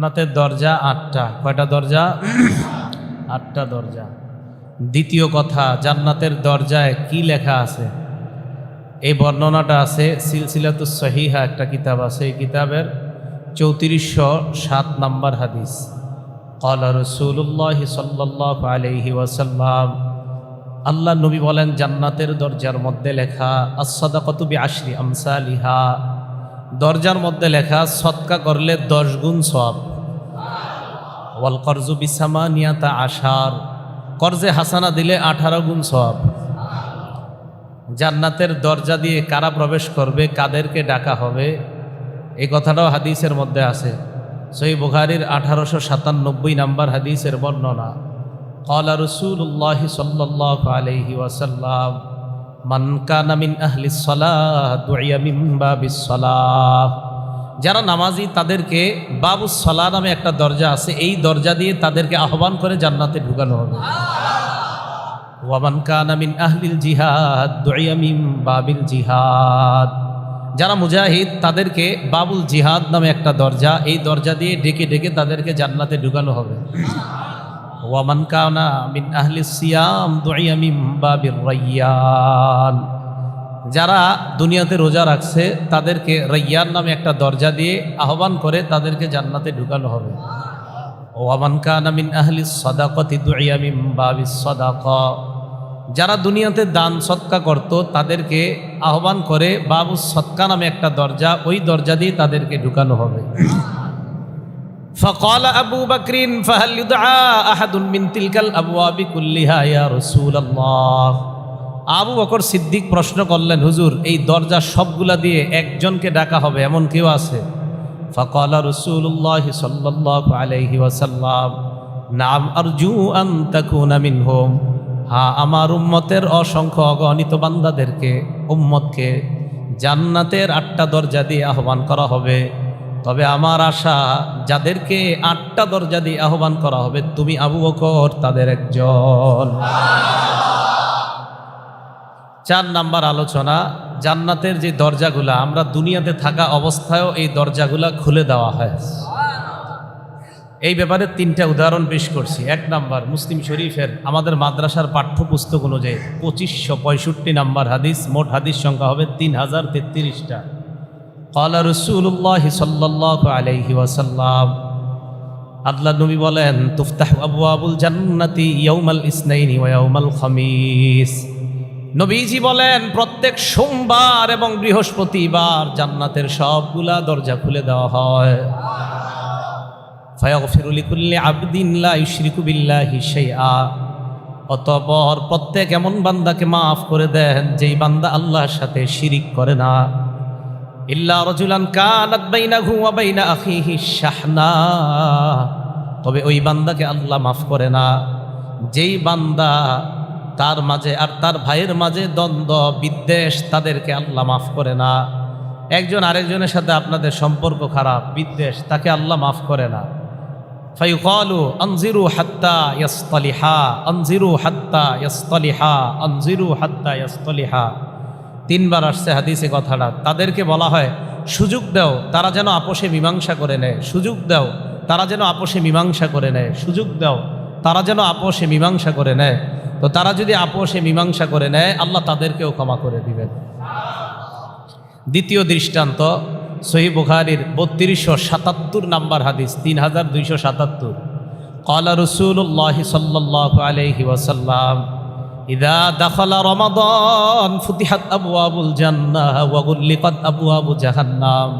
জান্নাতের দরজা 8টা। কয়টা দরজা? 8টা দরজা। দ্বিতীয় কথা, জান্নাতের দরজায় কি লেখা আছে এই বর্ণনাটা আছে সিলসিলাতুস সহিহা, একটা কিতাব আছে। এই কিতাবের 3407 নম্বর হাদিস। ক্বালা রাসূলুল্লাহ সাল্লাল্লাহু আলাইহি ওয়াসাল্লাম, আল্লাহ নবী বলেন জান্নাতের দরজার মধ্যে লেখা আস-সাদাকাতু বিআশরি আমসালিহা, দরজার মধ্যে লেখা সদকা করলে 10 গুণ সওয়াব। ওয়াল করজু বিসামানিয়াতা আশার, কর্জে হাসানা দিলে 18 গুণ সওয়াব। জান্নাতের দরজা দিয়ে কারা প্রবেশ করবে, কাদেরকে ডাকা হবে, এই কথাটাও হাদিসের মধ্যে আছে। সহিহ বুখারীর 1897 নম্বর হাদিসের বর্ণনা। ক্বালা রাসূলুল্লাহ সাল্লাল্লাহু আলাইহি ওয়াসাল্লাম, মান কানা মিন আহলিস সালাহ দুইয়া মিন বাবিস সালাহ, যারা নামাজি তাদেরকে বাবুস সালাহ নামে একটা দরজা আছে, এই দরজা দিয়ে তাদেরকে আহ্বান করে জান্নাতে ঢুকানো হবে। ওয়া মান কানা মিন আহলিল জিহাদ দুইয়া মিন বাবিল জিহাদ, যারা মুজাহিদ তাদেরকে বাবুল জিহাদ নামে একটা দরজা, এই দরজা দিয়ে ডেকে ডেকে তাদেরকে জান্নাতে ঢুকানো হবে। ওয়া মান কানা মিন আহলিস সিয়াম দুইয়া মিন বাবির রায়্যান, যারা দুনিয়াতে রোজা রাখছে তাদেরকে রায়্যান নামে একটা দরজা দিয়ে আহ্বান করে তাদেরকে জান্নাতে ঢুকানো হবে। ওয়া মান কানা মিন আহলিস সাদাকাতি দুইয়া মিন বাবিস সাদাকা, যারা দুনিয়াতে দান সদকা করত তাদেরকে আহ্বান করে বাবুস সদকা নামে একটা দরজা, ওই দরজা দিয়ে তাদেরকে ঢুকানো হবে। فقال أبو بكر فهل يدعى أحد من تلك الأبواب كلها يا رسول الله, আবু বকর সিদ্দিক প্রশ্ন করলেন, হুজুর এই দরজা সবগুলা দিয়ে একজনকে ডাকা হবে এমন কেউ আছে? فقال رسول الله صلى الله عليه وسلم نعم أرجو أن تكون منهم, হ্যাঁ আমার উম্মতের অসংখ্য অগণিত বান্দাদেরকে, উম্মতকে জান্নাতের 8টা দরজা দিয়ে আহ্বান করা হবে। তবে আমার আশা যাদেরকে 8টা দরজা দিয়ে আহ্বান করা হবে তুমি আবু বকর তাদের একজন। 4 নাম্বার আলোচনা, জান্নাতের যে দরজাগুলা আমরা দুনিয়াতে থাকা অবস্থায়ও এই দরজাগুলা খুলে দেওয়া হয়। এই ব্যাপারে 3টা উদাহরণ পেশ করছি। 1 নাম্বার, মুসলিম শরীফের আমাদের মাদ্রাসার পাঠ্যপুস্তক অনুযায়ী 2565 নাম্বার হাদিস, মোট হাদিস সংখ্যা হবে 3033টা। ক্বালা রাসূলুল্লাহ সাল্লাল্লাহু আলাইহি ওয়াসাল্লাম, আল্লাহ নবী বলেন তুফতাহু আবওয়াবুল জান্নাতি ইয়াউমাল ইসনাইনি ওয়া ইয়াউমাল খামিস, নবীজি বলেন প্রত্যেক সোমবার এবং বৃহস্পতিবার জান্নাতের সবগুলা দরজা খুলে দেওয়া হয়। ফায়াগফিরু লিকুল্লি আবদিন লা ইউশরিকু বিল্লাহি শাইআ, অতঃপর প্রত্যেক এমন বান্দাকে মাফ করে দেন যেই বান্দা আল্লাহর সাথে শিরিক করে না। ইল্লা রাজুলান কানাত বাইনাহু ওয়া বাইনা আখিহি শাহনা, তবে ওই বান্দাকে আল্লাহ মাফ করে না যেই বান্দা তার মাঝে আর তার ভাইয়ের মাঝে দ্বন্দ্ব বিদ্বেষ, তাদেরকে আল্লাহ মাফ করে না। একজন আরেকজনের সাথে আপনাদের সম্পর্ক খারাপ, বিদ্বেষ, তাকে আল্লাহ মাফ করে না। ফায়ুকালু আনজিরু হাত্তা ইয়াসতালিহা, আনজিরু হাত্তা ইয়াসতালিহা, আনজিরু হাত্তা ইয়াসতালিহা, 3 বার আসছে হাদিসে কথাটা। তাদেরকে বলা হয় সুযোগ দাও তারা যেন আপোষে মীমাংসা করে নেয়, সুযোগ দাও তারা যেন আপোষে মীমাংসা করে নেয়, সুযোগ দাও তারা যেন আপোষে মীমাংসা করে নেয়। তো তারা যদি আপোষে মীমাংসা করে নেয় আল্লাহ তাদেরকেও ক্ষমা করে দিবেন। দ্বিতীয় দৃষ্টান্ত, সহিহ বুখারীর 3277 নাম্বার হাদিস, 3277। ক্বালা রাসূলুল্লাহ সাল্লাল্লাহু আলাইহি ওয়াসাল্লাম, ইযা দাখালা রমাদান ফুতিহাত আবওয়াবুল জান্নাহ ওয়া গুল্লিকাত আবওয়াবু জাহান্নাম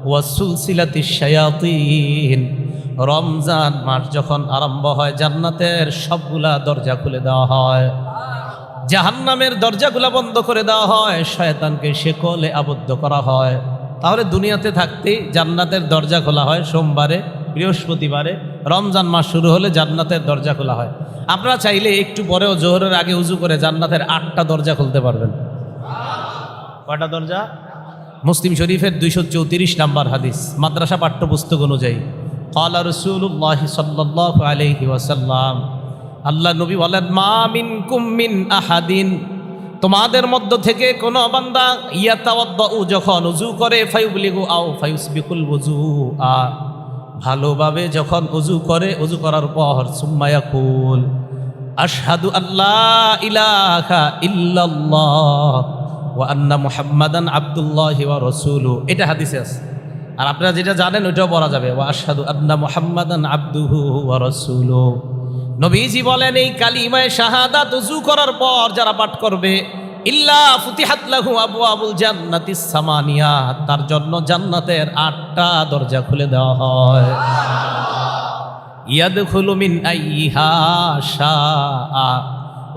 ওয়া সুলসিলাতিশ শায়াতিন, রমজান মাস যখন আরম্ভ হয় জান্নাতের সবগুলা দরজা খুলে দেওয়া হয়, জাহান্নামের দরজাগুলা বন্ধ করে দেওয়া হয়, শয়তানকে শেকলে আবদ্ধ করা হয়। তাহলে দুনিয়াতে থাকতেই জান্নাতের দরজা খোলা হয় সোমবারে, বৃহস্পতিবারে, রমজান মাস শুরু হলে জান্নাতের দরজা খোলা হয়। আপনারা চাইলে একটু পরেও জোহরের আগে উজু করে জান্নাতের 8টা দরজা খুলতে পারবেন। কয়টা দরজা? মুসলিম শরীফের 234 নাম্বার হাদিস, মাদ্রাসা পাঠ্যপুস্তক অনুযায়ী। ক্বালা রাসূলুল্লাহ সাল্লাল্লাহু আলাইহি ওয়াসাল্লাম, আল্লাহ নবী বলেন মা মিনকুম মিন আহাদিন, তোমাদের মধ্য থেকে কোনো বান্দা ইয়াতাওয়াদ্দাউ, যখন উজু করে, ফায়ুবলিগু আও ফায়ুসবিকুল ওযুআ, ভালোভাবে যখন উজু করে, উজু করার পর সুম্মা ইয়াকুল আশহাদু আল্লা ইলাহা ইল্লাল্লাহ ওয়া আন্না মুহাম্মাদান আবদুল্লাহি ওয়া রাসূলুহু। এটা হাদিসে আছে। আর আপনারা যেটা জানেন ওইটাও বলা যাবে, ওয়া আশহাদু আন্না মুহাম্মাদান আবদুহু ওয়া রাসূলুহু। নবীজি বলেন এই কালিমায়ে শাহাদাত উযু করার পর যারা পাঠ করবে, ইল্লা ফুতিহাত লাহু আবওয়াবুল জান্নাতিস সামানিয়া, তার জন্য জান্নাতের 8টা দরজা খুলে দেওয়া হয়। ইয়াদখুলু মিন আইয়িহা শাআ,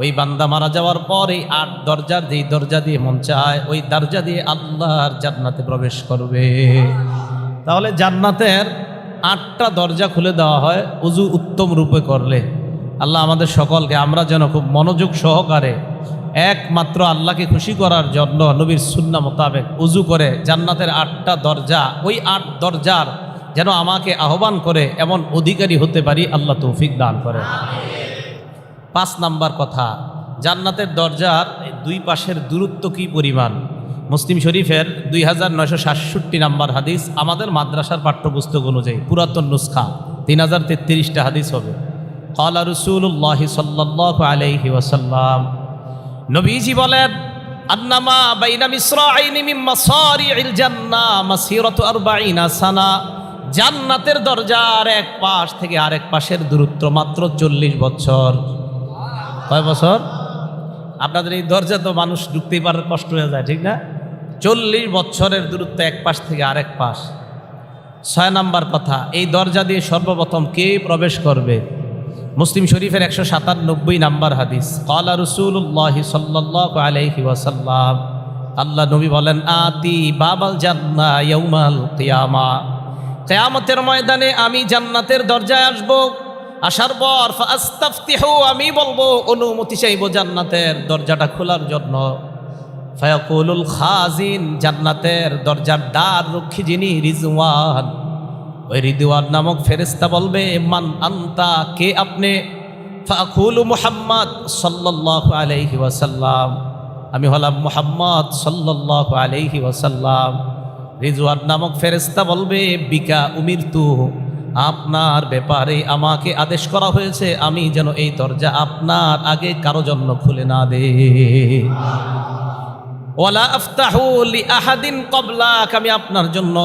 ওই বান্দা মারা যাওয়ার পর এই 8 দরজার যেই দরজা দিয়ে মন চায় ওই দরজা দিয়ে আল্লাহর জান্নাতে প্রবেশ করবে। তাহলে জান্নাতের 8টা দরজা খুলে দেওয়া হয় উযু উত্তম রূপে করলে। আল্লাহ আমাদের সকলকে, আমরা যেন খুব মনোযোগ সহকারে একমাত্র আল্লাহকে খুশি করার জন্য নবীর সুন্নাহ মোতাবেক উযু করে জান্নাতের 8টা দরজা, ওই 8 দরজার যেন আমাকে আহ্বান করে এমন অধিকারী হতে পারি, আল্লাহ তৌফিক দান করে। 5 নাম্বার কথা, জান্নাতের দরজার দুই পাশের দূরত্ব কি পরিমাণ। মুসলিম শরীফের 2967 নাম্বার হাদিস, আমাদের মাদ্রাসার পাঠ্যপুস্তক অনুযায়ী পুরাতন নুসখা 3033টা হাদিস হবে। ক্বালা রাসূলুল্লাহ সাল্লাল্লাহু আলাইহি ওয়াসাল্লাম, নবীজি বলেন আন্নামা বাইনা মিসরাইনি মিন মাসারি'িল জান্নাহ মাসিরাতু 40 সানা, জান্নাতের দরজার এক পাশ থেকে আরেক পাশের দূরত্ব মাত্র 40 বছর। কয় বছর? আপনাদের এই দরজা তো মানুষ ঢুকতেই পারার কষ্ট হয়ে যায়, ঠিক না? 40 বছরের দূরত্ব এক পাশ থেকে আরেক পাশ। 6 নাম্বার কথা, এই দরজা দিয়ে সর্বপ্রথম কে প্রবেশ করবে? মুসলিম শরীফের 197 নাম্বার হাদিস, ক্বালা রাসূলুল্লাহ সাল্লাল্লাহু আলাইহি ওয়াসাল্লাম, আল্লাহ নবী বলেন আতি বাবাল জান্নাহ ইয়াউমাল কিয়ামা, কিয়ামতের ময়দানে আমি জান্নাতের দরজায় আসব। আসার পর ফাস্তাফতিহু, আমি বলবো অনুমতি চাইব জান্নাতের দরজাটা খোলার জন্য। ফায়াকুলুল খাজিন, জান্নাতের দরজার দ্বার রক্ষী যিনি, রিজওয়ান, ওই রিদওয়ান নামক ফেরেশতা বলবে মান আনতা, কে আপনি? ফাকুলু মুহাম্মদ সাল্লাল্লাহু আলাইহি ওয়াসাল্লাম, আমি হলাম মুহাম্মদ সাল্লাল্লাহু আলাইহি ওয়াসাল্লাম। রিজওয়ান নামক ফেরেশতা বলবে বিকা উমিরতু, আপনার ব্যাপারে আমাকে আদেশ করা হয়েছে আমি যেন এই দরজা আপনার আগে কারো জন্য খুলে না দেই। ওয়ালা আফতাহু লিআহাদিন ক্বাবলাক, আমি আপনার জন্য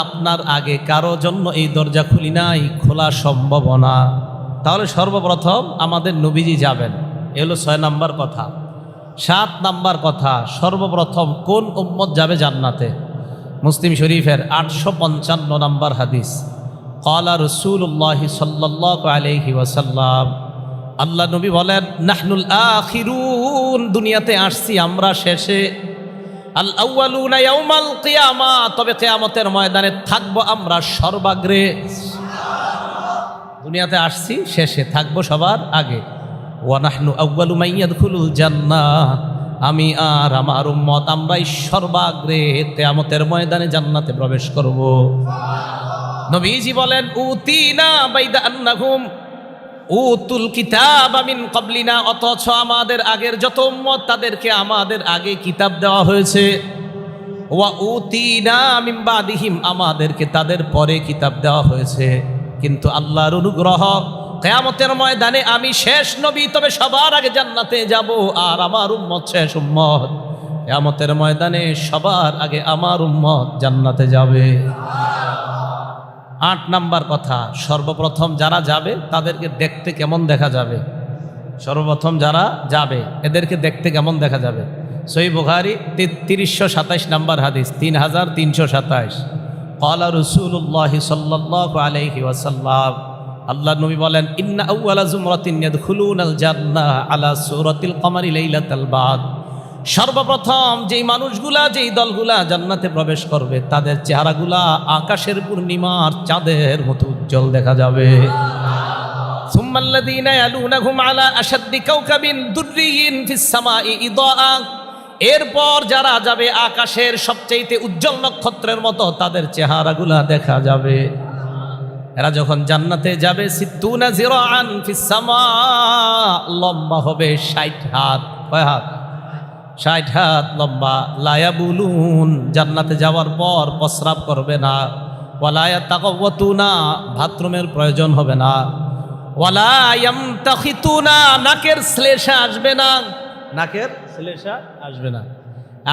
আপনার আগে কারো জন্য এই দরজা খুলি নাই, খোলা সম্ভব না। তাহলে সর্বপ্রথম আমাদের নবীজি যাবেন, এ হলো 6 নাম্বার কথা। 7 নাম্বার কথা, সর্বপ্রথম কোন উম্মত যাবে জান্নাতে? মুসলিম শরীফের 855 নাম্বার হাদিস, ক্বালা রাসূলুল্লাহ সাল্লাল্লাহু আলাইহি ওয়াসাল্লাম, আল্লাহ নবী বলেন নাহনুল আখিরুন, দুনিয়াতে আসছি আমরা শেষে, আল আউয়ালুনা ইয়াউমাল কিয়ামা, তবে কিয়ামতের ময়দানে থাকবো আমরা সর্বাগ্রে। দুনিয়াতে আসছি শেষে, থাকবো সবার আগে। ওয়া নাহনু আউয়ালু মান ইয়াদখুলুল জান্নাহ, আমি আর আমার উম্মত আমরাই সর্বাগ্রে কিয়ামতের ময়দানে জান্নাতে প্রবেশ করব। নবীজি বলেন উতিনা বাইদা আন্নাহুম উতুল কিতাব মিন ক্বাবলিনা, অথচ আমাদের আগের যত উম্মত তাদেরকে আমাদের আগে কিতাব দেওয়া হয়েছে। ওয়া উতিনা মিন বাদিহিম, আমাদেরকে তাদের পরে কিতাব দেওয়া হয়েছে। কিন্তু আল্লাহর অনুগ্রহ, কিয়ামতের ময়দানে আমি শেষ নবী, তবে সবার আগে জান্নাতে যাব, আর আমার উম্মত শেষ উম্মত। কিয়ামতের ময়দানে সবার আগে আমার উম্মত জান্নাতে যাবে। 8 নাম্বার কথা, সর্বপ্রথম যারা যাবে তাদেরকে দেখতে কেমন দেখা যাবে? সর্বপ্রথম যারা যাবে এদেরকে দেখতে কেমন দেখা যাবে? সহিহ বুখারী 3327 নাম্বার হাদিস, 3327, ক্বালা রাসূলুল্লাহ সাল্লাল্লাহু আলাইহি ওয়াসাল্লাম, আল্লাহ নবী বলেন ইন্না আউওয়ালা জুমরাতিন ইয়াদখুলুনাল জান্নাহ আলা সূরাতিল কমারি লাইলাতাল বাদ, সর্বপ্রথম যেই মানুষগুলা, যেই দলগুলা জান্নাতে প্রবেশ করবে তাদের চেহারাগুলা আকাশের পূর্ণিমার চাঁদের মতো উজ্জ্বল দেখা যাবে। সুম্মাল্লাযীনা ইয়ালুনাহুম আলা আশাদ্দি কাওকাবিন দুররিয়িন ফিস সামাই ইদাআ, এরপর যারা যাবে আকাশের সবচেয়ে উজ্জ্বল নক্ষত্রের মতো তাদের চেহারাগুলা দেখা যাবে। এরা যখন জান্নাতে যাবে সিত্তুনা জিরাআন ফিস সামা, লম্বা হবে 60 হাত। কয় হাত? 60 হাত লম্বা। লায়াবুলুন, জান্নাতে যাওয়ার পর প্রস্রাব করবে না। ওয়ালা ইয়াতাকাওয়াতুনা, বাথরুমের প্রয়োজন হবে না। ওয়ালা ইয়ামতাখিতুনা, নাকের শ্লেষা আসবে না, নাকের শ্লেষা আসবে না।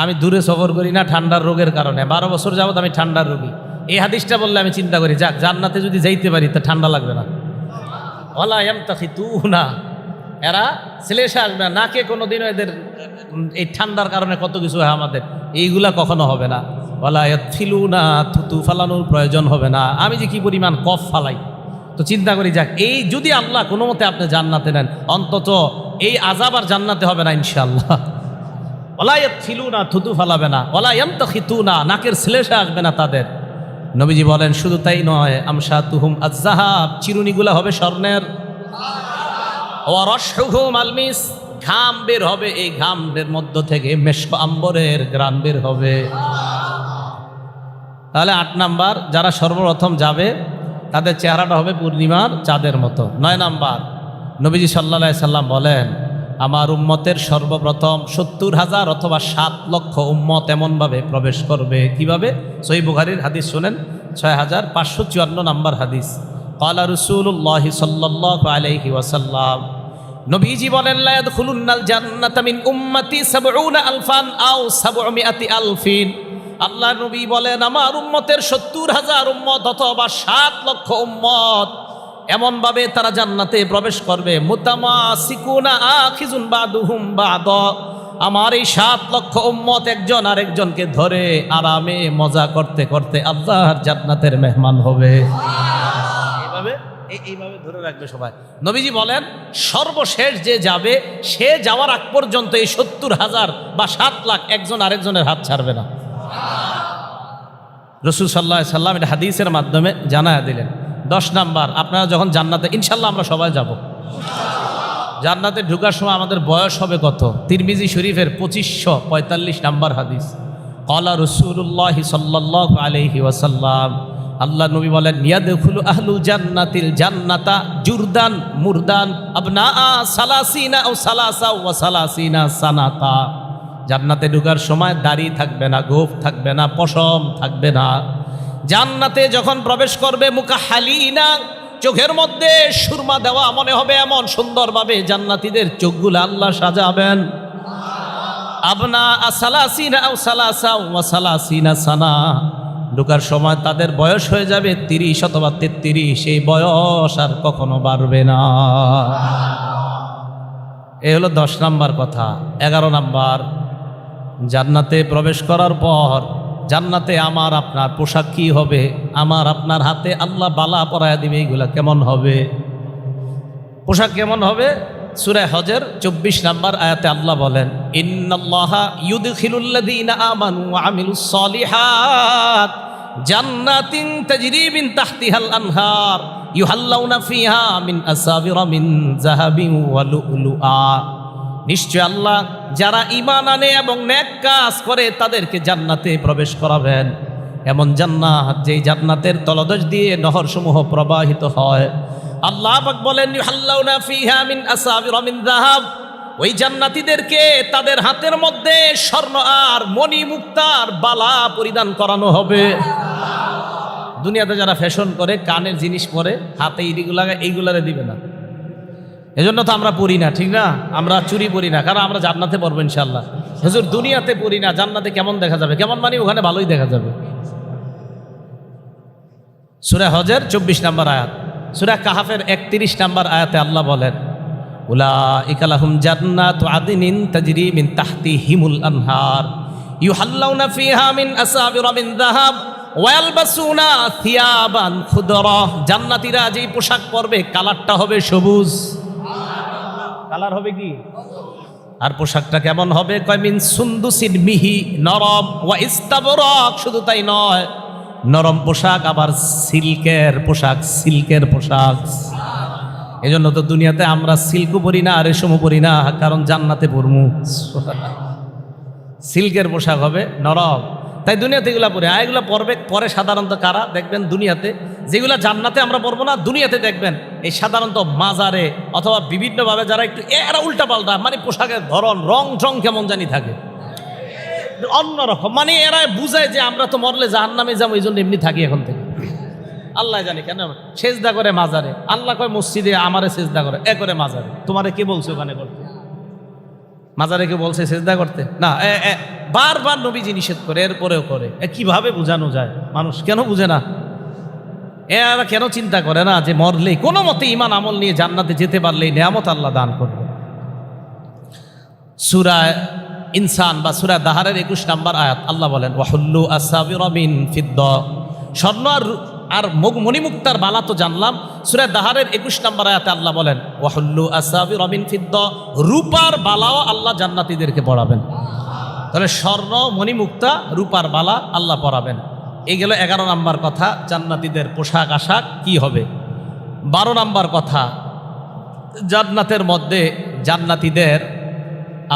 আমি দূরে সফর করি না ঠান্ডার রোগের কারণে, 12 বছর যাবত আমি ঠান্ডার রোগী। এই হাদিসটা বললে আমি চিন্তা করি, যাক জান্নাতে যদি যাইতে পারি তা ঠান্ডা লাগবে না। ওয়ালা ইয়ামতাখিতুনা, এরা শ্লেষা আসবে না, নাকে কোনোদিনও এদের এই ঠান্ডার কারণে কত কিছু হয় আমাদের, এইগুলা কখনো হবে না। ওয়ালা ইয়াতফিলুনা, থুতু ফালানোর প্রয়োজন হবে না। আমি যে কি পরিমাণ কফ ফালাই, তো চিন্তা করি যাক এই যদি আল্লাহ কোনো মতে আপনি জান্নাতে নেন, অন্তত এই আযাব আর জান্নাতে হবে না ইনশাআল্লাহ। ওয়ালা ইয়াতফিলুনা, থুতু ফালাবে না। ওয়ালা ইয়ামতাখিতুনা, নাকের শ্লেষা আসবে না তাদের। নবীজি বলেন শুধু তাই নয়, আমশাতুহুম আয-যাহাব, চিরুনিগুলা হবে স্বর্ণের। ওয়া রাশহুহুম আল-মিস, ঘাম বের হবে, এই ঘামের মধ্য থেকে মেশক আম্বরের ঘ্রাণ বের হবে। তাহলে 8 নাম্বার, যারা সর্বপ্রথম যাবে তাদের চেহারাটা হবে পূর্ণিমার চাঁদের মতো। 9 নাম্বার, নবীজি সাল্লাল্লাহু আলাইহি সাল্লাম বলেন আমার উম্মতের সর্বপ্রথম 70,000 অথবা 7 লক্ষ উম্মত এমনভাবে প্রবেশ করবে। কিভাবে? সহিহ বুখারীর হাদিস শুনেন, 6554 নাম্বার হাদিস। ক্বালা রাসূলুল্লাহি সাল্লাল্লাহু আলাইহি ওয়াসাল্লাম, নবীজি বলেন লা ইয়াদখুলুন্নাল জান্নাতা মিন উম্মতি 70 আলফান আও 700 আলফিন। আল্লাহ নবী বলেন আমার উম্মতের 70,000 উম্মত অথবা 7 লক্ষ উম্মত এমনভাবে তারা জান্নাতে প্রবেশ করবে। মুতামাসিকুনা আখিজুন বাদুহুম বাদ, আমার এই 7 লক্ষ উম্মত একজন আরেকজনকে ধরে আরামে মজা করতে করতে আল্লাহর জান্নাতের মেহমান হবে। এইভাবে ধরে রাখবে সবাই। নবীজি বলেন সর্বশেষ যে যাবে, সে যাওয়ার আগ পর্যন্ত এই 70,000 বা 7 লাখ একজন আরেকজনের হাত ছাড়বে না। রাসূল সাল্লাল্লাহু আলাইহি সাল্লাম এটা হাদিসের মাধ্যমে জানায়া দিলেন। 10 নাম্বার, আপনারা যখন জান্নাতে, ইনশাল্লাহ আমরা সবাই যাব, জান্নাতে ঢোকার সময় আমাদের বয়স হবে কত? তিরমিজি শরীফের 2545 নাম্বার হাদিস। ক্বালা রাসূলুল্লাহি সাল্লাল্লাহু আলাইহি ওয়াসাল্লাম, আল্লাহ নবী বলেন ইয়াদখুলু আহলুল জান্নাতিল জান্নাতা জুরদান মুরদান আবনা সালাসিনা ও সালাসা ওয়া সালাসিনা সানাতা। জান্নাতে ঢোকার সময় দাড়ি থাকবে না, গোঁফ থাকবে না, পশম থাকবে না। জান্নাতে যখন প্রবেশ করবে মুকাহালিনা, চোখের মধ্যে সুরমা দেওয়া, মনে হবে এমন সুন্দরভাবে জান্নাতীদের চোখগুলো আল্লাহ সাজাবেন। আবনা সালাসিনা ও সালাসা ওয়া সালাসিনা সানা, ঢোকার সময় তাদের বয়স হয়ে যাবে 30 অথবা 33, সেই বয়স আর কখনো বাড়বে না। এই হলো 10 নাম্বার কথা। 11 নাম্বার, জান্নাতে প্রবেশ করার পর জান্নাতে আমার আপনার পোশাক কি হবে? আমার আপনার হাতে আল্লাহ বালা পরায়া দিবে। এইগুলা কেমন হবে? পোশাক কেমন হবে? সূরা হজের 24 নাম্বার আয়াতে আল্লাহ বলেন ইন্নাল্লাহা ইউদখিলুল্লাযীনা আমানু ওয়া আমিলুস সলিহাত জান্নাতিন তাজরি মিন তাহতিহাল আনহার ইউহাল্লাউনা ফিহা মিন আসাবিরা মিন যাহাবিন ওয়া লু'লুআ। নিশ্চয় আল্লাহ যারা ঈমান আনে এবং নেক কাজ করে তাদেরকে জান্নাতে প্রবেশ করাবেন। এমন জান্নাত যেই জান্নাতের তলদেশ দিয়ে নহরসমূহ প্রবাহিত হয়। আল্লাহ পাক বলেন ইউহাল্লাউনা ফিহা মিন আসাবিরা মিন যাহাব, ওই জান্নাতীদেরকে তাদের হাতের মধ্যে স্বর্ণ আর মণি মুক্তার বালা পরিধান করানো হবে। দুনিয়াতে যারা ফ্যাশন করে, কানের জিনিস পরে, হাতে এইগুলো লাগায়, এইগুলারে দিবে না। এজন্য তো আমরা পড়ি না, ঠিক না? আমরা চুরি পড়ি না, কারণ আমরা জান্নাতে পড়বো ইনশাআল্লাহ। হুজুর দুনিয়াতে পড়ি না, জান্নাতে কেমন দেখা যাবে? কেমন মানে ওখানে ভালোই দেখা যাবে। সূরা হজের 24 নাম্বার আয়াত। সূরা কাহাফের 31 নাম্বার আয়াতে আল্লাহ বলেন উলাইকা লাহুম জান্নাতু আদনিন তাজরি মিন তাহতিহিমুল আনহার ইউহাল্লাউনা ফিহা মিন আসাবিরা মিন যাহাব ওয়া ইয়ালবাসুনা থিয়াবান খুদরা। জান্নাতীরা যেই পোশাক পরবে কালারটা হবে সবুজ। কালার হবে কি? আর পোশাকটা কেমন হবে? কয় মিন সুন্দুসিন মিহি নরম ওয়া ইস্তাবরাক। শুধু তাই নয়, নরম পোশাক আবার সিল্কের পোশাক, সিল্কের পোশাক। এজন্য তো দুনিয়াতে আমরা সিল্কও পরি না, রেশমও পরি না, কারণ জান্নাতে পরমু সিল্কের পোশাক হবে, নরম। তাই দুনিয়াতে এগুলা পরে, এগুলো পরবে পরে সাধারণত কারা দেখবেন দুনিয়াতে, যেগুলা জান্নাতে আমরা পরবো না, দুনিয়াতে দেখবেন এই সাধারণত মাজারে অথবা বিভিন্নভাবে যারা একটু এরা উল্টা পাল্টা, মানে পোশাকের ধরন রং টং কেমন জানি থাকে অন্যরকম, মানে এরা বুঝায় যে আমরা তো মরলে জাহান্নামে যাবো, এই জন্য এমনি থাকি এখন থেকে। আল্লাহ জানে কেন সেজদা করে মাজারে, আল্লাহ কয় মসজিদে আমারে সেজদা করে, এ করে মাজারে। তোমারে কে বলছে ওখানে করতে? মাজারে কে বলছে সেজদা করতে? না, বারবার নবীজি নিষেধ করে, এরপরেও করে। কিভাবে বোঝানো যায়? মানুষ কেন বুঝে না? এরা কেন চিন্তা করে না যে মরলেই কোনো মতে ইমান আমল নিয়ে জান্নাতে যেতে পারলেই নেয়ামত আল্লাহ দান করবে? সূরা ইনসান বা সূরা দাহারের 21 নম্বর আয়াত আল্লাহ বলেন ওয়াহুল্লু আসাবিরা মিন ফিদ্দা। স্বর্ণ আর মণিমুক্তার বালা তো জানলাম। সূরা দাহারের 21 নম্বর আয়াতে আল্লাহ বলেন ওয়াহুল্লু আসাবিরা মিন ফিদ্দা, রূপার বালাও আল্লাহ জান্নাতীদেরকে পরাবেন। তাহলে স্বর্ণ মণিমুক্তা রূপার বালা আল্লাহ পরাবেন। এই গেল 11 নম্বর কথা, জান্নাতীদের পোশাক আশাক কি হবে। 12 নম্বর কথা, জান্নাতের মধ্যে জান্নাতীদের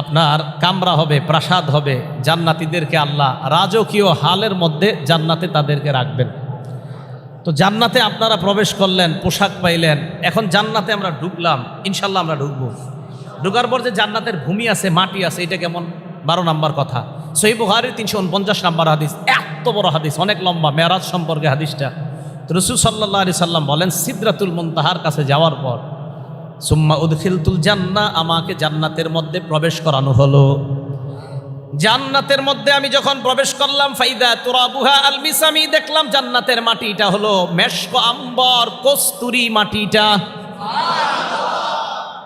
আপনার কামরা হবে, প্রাসাদ হবে। জান্নাতীদেরকে আল্লাহ রাজকীয় হালের মধ্যে জান্নাতে তাদেরকে রাখবেন। তো জান্নাতে আপনারা প্রবেশ করলেন, পোশাক পাইলেন, এখন জান্নাতে আমরা ঢুকলাম, ইনশাল্লাহ আমরা ঢুকবো। ঢুকার পর যে জান্নাতের ভূমি আছে, মাটি আছে, এটা কেমন? 12 নম্বর কথা, সহিহ বুখারীর 349 নম্বর হাদিস। এত বড় হাদিস, অনেক লম্বা, মেরাজ সম্পর্কে হাদিসটা। তো রাসূল সাল্লাল্লাহু আলাইহি সাল্লাম বলেন সিদরাতুল মুনতাহার কাছে যাওয়ার পর সুম্মা উদখিলতুল জান্নাহ, আমাকে জান্নাতের মধ্যে প্রবেশ করানো হলো। জান্নাতের মধ্যে আমি যখন প্রবেশ করলাম ফাইদা তুরাবুহা আল মিসামি, দেখলাম জান্নাতের মাটিটা হলো মেশক আম্বর কস্তুরি মাটিটা।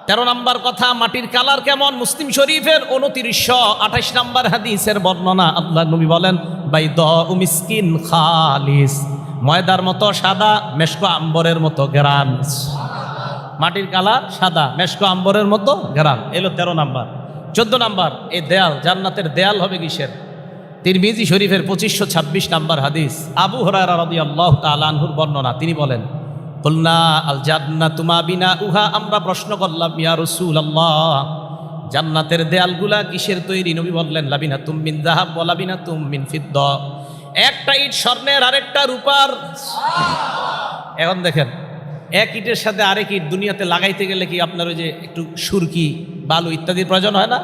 13 নম্বর কথা, মাটির কালার কেমন? মুসলিম শরীফের 2928 নম্বর হাদিসের বর্ণনা। আল্লাহ নবী বলেন বাইদা মিসকিন খালিস, ময়দার মতো সাদা, মেশক আম্বরের মতো গ্রান। মাটির কালার সাদা, মেশক আম্বরের মতো গ্রান। এলো 13 নাম্বার। 14 নাম্বার, এই দেয়াল, জান্নাতের দেয়াল হবে কিসের? তিরমিজি শরীফের 2526 নাম্বার হাদিস, আবু হুরায়রা রাদিয়াল্লাহু তাআলা আনহুর বর্ণনা। তিনি বলেন কুলনা আল জান্নাতু মা বিনাউহা, আমরা প্রশ্ন করলাম ইয়া রাসূলুল্লাহ, জান্নাতের দেয়ালগুলা কিসের তৈরি? নবী বললেন লাবিনাতুম মিন যাহাব ওয়া লাবিনাতুম মিন ফিদ্দা, একটা ইট স্বর্ণের আরেকটা রূপার। এখন দেখেন, এক ইটের সাথে আরেক ইট দুনিয়াতে লাগাইতে গেলে কি আপনার ওই যে একটু সুরকি, বালু ইত্যাদির প্রয়োজন হয় না?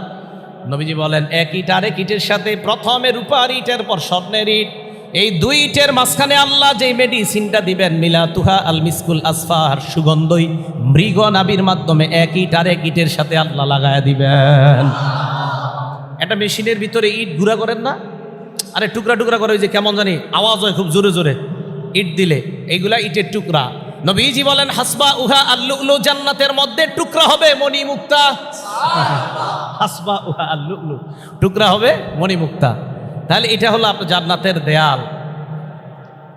নবীজি বলেন এক ইট আরেক ইটের সাথে, প্রথমে রূপার ইটের পর স্বর্ণের ইট, এই দুই ইটের মাঝখানে আল্লাহ যেই মেডিসিনটা দিবেন মিলাতুহা আল মিসকুল আসফার, সুগন্ধই মৃগ নাভির মাধ্যমে এক ইট আরেক ইটের সাথে আল্লাহ লাগায় দিবেন। একটা মেশিনের ভিতরে ইট গুঁড়া করেন না, আরে টুকরা টুকরা করে, ওই যে কেমন জানি আওয়াজ হয় খুব জোরে জোরে ইট দিলে, এইগুলা ইটের টুকরা। নবীজি বলেন হাসবা উহা আল্লুলু, জান্নাতের মধ্যে টুকরা হবে মণিমুক্তা। হাসবা উহা আল্লুলু, টুকরা হবে মণিমুক্তা। তাহলে এটা হলো আপনার জান্নাতের দেয়াল।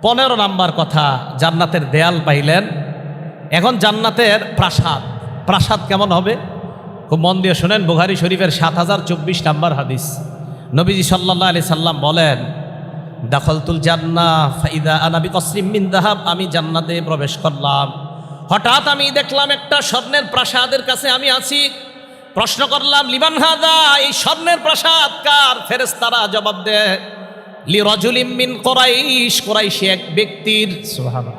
15 নাম্বার কথা, জান্নাতের দেয়াল পাইলেন। এখন জান্নাতের প্রাসাদ, প্রাসাদ কেমন হবে? খুব মন দিয়ে শোনেন, বুখারী শরীফের 7024 নাম্বার হাদিস। নবীজি সাল্লাল্লাহু আলাইহি সাল্লাম বলেন দাখালতুল জান্নাহ ফাইদা আনা বিকসরিম মিন যাহাব, আমি জান্নাতে প্রবেশ করলাম, হঠাৎ আমি দেখলাম একটা স্বর্ণের প্রাসাদের কাছে আমি আছি। প্রশ্ন করলাম লিমান হাদা, এই স্বর্ণের প্রাসাদ কার? ফেরেশতারা জবাব দেয় লি রাজুলিম মিন কুরাইশ, কুরাইশি এক ব্যক্তির। সুবহানাল্লাহ।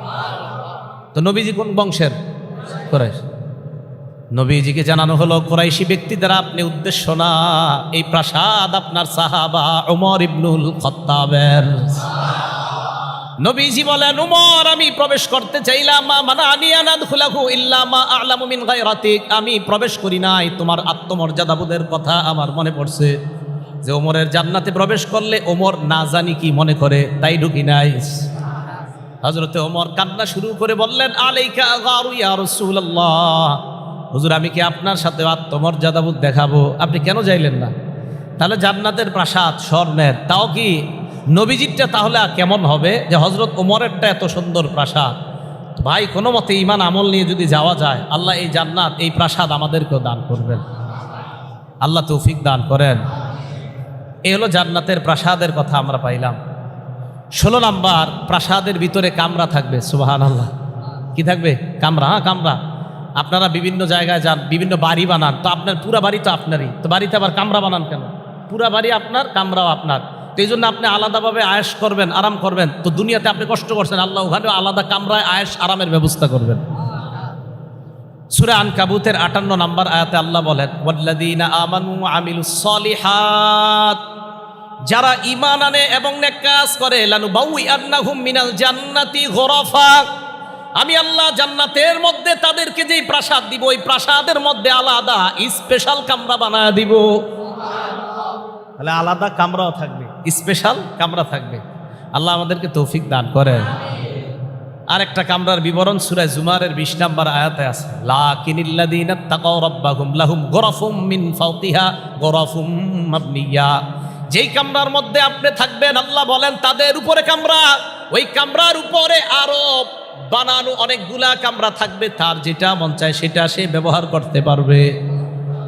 তো নবীজি কোন বংশের? কুরাইশ। নবীজিকে জানানো হলো কুরাইশি ব্যক্তি দ্বারা আপনি উদ্দেশ্য না, এই প্রাসাদ আপনার সাহাবা ওমর ইবনুল খাত্তাবের। নবীজি বলেন উমর, আমি প্রবেশ করতে চাইলাম, মা মানানি আন আদখুলাহু ইল্লা মা আ'লামু মিন গায়রাতিক, আমি প্রবেশ করি নাই, তোমার আত্মমর্যাদাবোধের কথা আমার মনে পড়ছে যে ওমরের জান্নাতে প্রবেশ করলে ওমর না জানি কি মনে করে, তাই ঢুকি নাই। হযরতে ওমর কান্না শুরু করে বললেন আলাইকা গারু ইয়া রাসূলুল্লাহ, হুজুর আমি কি আপনার সাথে আত্মমর্যাদাবোধ দেখাবো? আপনি কেন যাইলেন না? তাহলে জান্নাতের প্রাসাদ স্বর্ণের, তাও কি নবীজিরটা তাহলে কেমন হবে যে হযরত ওমরেরটা এত সুন্দর প্রাসাদ? ভাই কোনো মতে ইমান আমল নিয়ে যদি যাওয়া যায়, আল্লাহ এই জান্নাত, এই প্রাসাদ আমাদেরকেও দান করবেন। আল্লাহ তৌফিক দান করেন। এই হলো জান্নাতের প্রাসাদের কথা আমরা পাইলাম। 16 নাম্বার, প্রাসাদের ভিতরে কামরা থাকবে। সুবহানাল্লাহ। কি থাকবে? কামরা। হ্যাঁ, কামরা। আপনারা বিভিন্ন জায়গায় যান, বিভিন্ন বাড়ি বানান, তো আপনার পুরা বাড়ি তো আপনারই, তো বাড়িতে আবার কামরা বানান কেন? পুরা বাড়ি আপনার, কামরাও আপনার, তো এই জন্য আপনি আলাদাভাবে আয়েশ করবেন, আরাম করবেন। তো দুনিয়াতে আপনি কষ্ট করছেন, আল্লাহ ওখানে আলাদা কামরায় আয়েশ আরামের ব্যবস্থা করবেন। সূরা আনকাবুতের 58 নাম্বার আয়াতে আল্লাহ বলেন ওয়াল্লাযীনা আমানু ওয়া আমিলুস সলিহাত, যারা ঈমান আনে এবং নেক কাজ করে, লানুবাউইআন্নাহুম মিনাল জান্নাতি গুরাফা, আমি আল্লাহ জান্নাতের মধ্যে তাদেরকে যেই প্রাসাদ দিব, ওই প্রাসাদের মধ্যে আলাদা স্পেশাল কামরা বানায় দিব। তাহলে আলাদা কামরাও থাকবে, স্পেশাল কামরা থাকবে। আল্লাহ আমাদেরকে তৌফিক দান করেন। আরেকটা কামরার বিবরণ সূরা জুমারের 20 নম্বর আয়াতে আছে, লাকিনিল্লাযীনা তাকাউ রাব্বাহুম লাহুম গরাফুম মিন ফাওকিহা গরাফুম মাবনিয়া। যেই কামরার মধ্যে আপনি থাকবেন, আল্লাহ বলেন তাদের উপরে কামরা, ওই কামরার উপরে আরো বানানো অনেকগুলা কামরা থাকবে, তার যেটা মন চায় সেটা সে ব্যবহার করতে পারবে।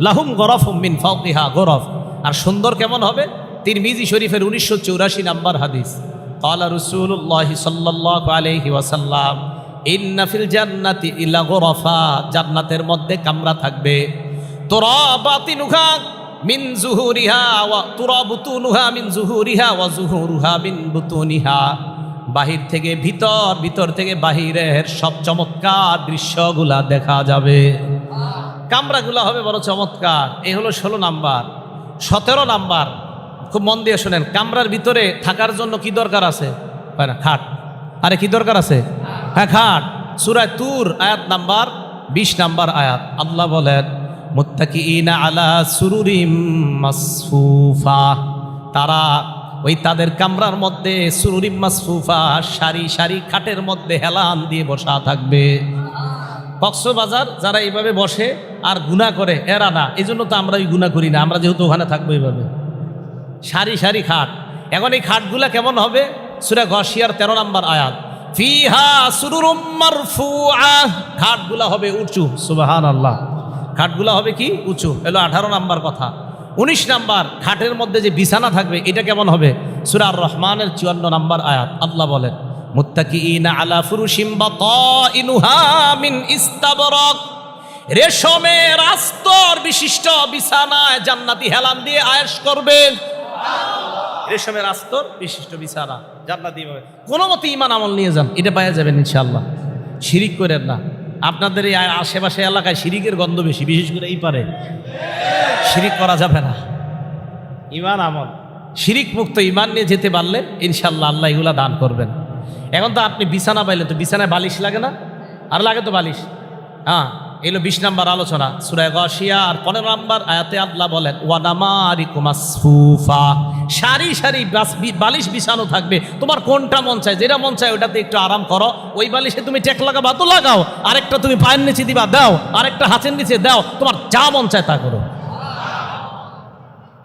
লাহুম গরাফুম মিন ফাওকিহা গরাফ। আর সুন্দর কেমন হবে? তিরমিজি শরীফের 1984 নম্বর হাদিস, ক্বালা রাসূলুল্লাহ সাল্লাল্লাহু আলাইহি ওয়াসাল্লাম ইন্না ফিল জান্নাতি ইলা গরাফা। জান্নাতের মধ্যে কামরা থাকবে, তুরাবাতিনুহা মিন যুহুরিহা ওয়া তুরাবুতুনুহা মিন যুহুরিহা ওয়া যুহুরুহা মিন বুতুনিহা। বাহির থেকে ভিতর, ভিতর থেকে বাহিরের সব চমৎকার দৃশ্যগুলা দেখা যাবে। কামরাগুলা হবে বড় চমৎকার। এই হলো 16 নাম্বার। 17 নাম্বার, খুব মন দিয়ে শোনেন। কামরার ভিতরে থাকার জন্য কি দরকার আছে? খাট। আরে কি দরকার আছে? হ্যাঁ, খাট। সূরা তুর আয়াত নাম্বার 20 নাম্বার আয়াত, আল্লাহ বলেন মুত্তাকিইনা আলা সুরুরিম মাসফুফা। তারা ওই তাদের কামরার মধ্যে সুরুরিম মাসফুফা, সারি সারি খাটের মধ্যে হেলান দিয়ে বসা থাকবে। কক্সবাজার যারা এইভাবে বসে আর গুনাহ করে এরা না, এই জন্য তো আমরা ওই গুনাহ করি না, আমরা যেহেতু ওখানে থাকবো এইভাবে সারি সারি খাট। এখন এই খাটগুলা কেমন হবে? সূরা গাশিয়ার 13 নম্বর আয়াত, ফিহা সুরুরুম মারফুআ। খাটগুলা হবে উঁচু। সুবহানাল্লাহ। খাটগুলা হবে কি? উঁচু। এলো 18 নম্বর কথা। 19 নাম্বার, খাটের মধ্যে যে বিছানা থাকবে এটা কেমন হবে? সূরা আর রহমানের 54 নম্বর আয়াত, আল্লাহ বলেন মুত্তাকিইনা আলা ফুরুশিম বাতাইনুহা মিন ইস্তাবরাক। রেশমের আস্তর বিশিষ্ট বিছানায় জান্নাতি হেলান দিয়ে আয়েশ করবে। রেশমের আস্তর বিশিষ্ট বিছানা জান্নাতি হবে। কোনো মতে ঈমান আমল নিয়ে যান, এটা পাওয়া যাবেন ইনশাআল্লাহ। শিরিক করেন না। আপনাদের এই আশেপাশে এলাকায় শিরিকের গন্ধ বেশি, বিশেষ করে এই পারে শিরিক করা যাবে না। ঈমান আমল শিরিক মুক্ত ঈমান নিয়ে যেতে পারলে ইনশাআল্লাহ আল্লাহ এগুলা দান করবেন। এখন তো আপনি বিছানা পাইলেন, তো বিছানায় বালিশ লাগে না? আর লাগে তো বালিশ। হ্যাঁ, এলো 20 নম্বর আলোচনা, সূরা গাশিয়া আর 15 নম্বর আয়াতে আল্লাহ বলেন ওয়ানামারিকু মাসফুফা। সারি সারি বালিশ বিছানো থাকবে। তোমার কোনটা মন চায়, যেটা মন চায় ওটাতে একটু আরাম করো। ওই বালিশে তুমি টেক লাগাবা তো লাগাও, আরেকটা তুমি পায়ের নিচে দিবা দাও, আরেকটা হাতের নিচে দাও, তোমার যা মন চায় তা করো।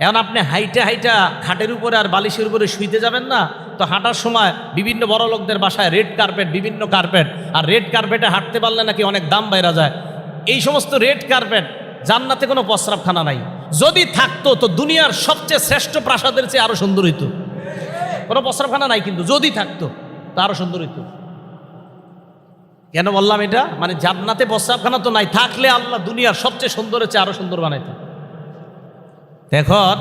এখন আপনি হাইটা হাইটা খাটের উপরে আর বালিশের উপরে শুইতে যাবেন না তো হাঁটার সময় বিভিন্ন বড় লোকদের বাসায় রেড কার্পেট, বিভিন্ন কার্পেট, আর রেড কার্পেটে হাঁটতে পারলে নাকি অনেক দাম বাইরা যায়। এই সমস্ত রেড কার্পেট, জান্নাতে কোনো প্রস্রাবখানা নাই। যদি থাকতো তো দুনিয়ার সবচেয়ে শ্রেষ্ঠ প্রাসাদের চেয়ে আরো সুন্দর হইতো। কোনো প্রস্রাবখানা নাই, কিন্তু যদি থাকতো তা আরো সুন্দর হইতো। কেন বললাম এটা? মানে জান্নাতে প্রস্রাবখানা তো নাই, থাকলে আল্লাহ দুনিয়ার সবচেয়ে সুন্দরের চেয়ে আরো সুন্দর বানাইতো। দেখুন,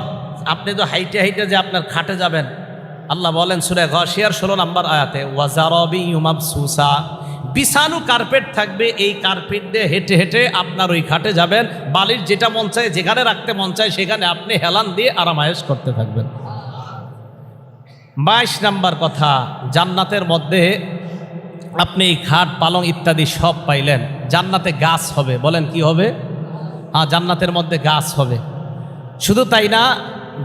আপনি তো হাইটে হাইটে যে আপনার খাটে যাবেন, আল্লাহ বলেন সূরা গাশিয়ার 16 নম্বর আয়াতে ওয়াজারাবিয়্যু মাবসুসা। বিছানো কার্পেট থাকবে, এই কার্পেট দিয়ে হেঁটে হেঁটে আপনার ওই খাটে যাবেন। বালিশ যেটা মন চায়, যেখানে রাখতে মন চায় সেখানে আপনি হেলান দিয়ে আরামায়েশ করতে থাকবেন। 22 নম্বর কথা, জান্নাতের মধ্যে আপনি এই খাট পালং ইত্যাদি সব পাইলেন। জান্নাতে গাছ হবে। বলেন কি হবে? হ্যাঁ, জান্নাতের মধ্যে গাছ হবে। শুধু তাই না,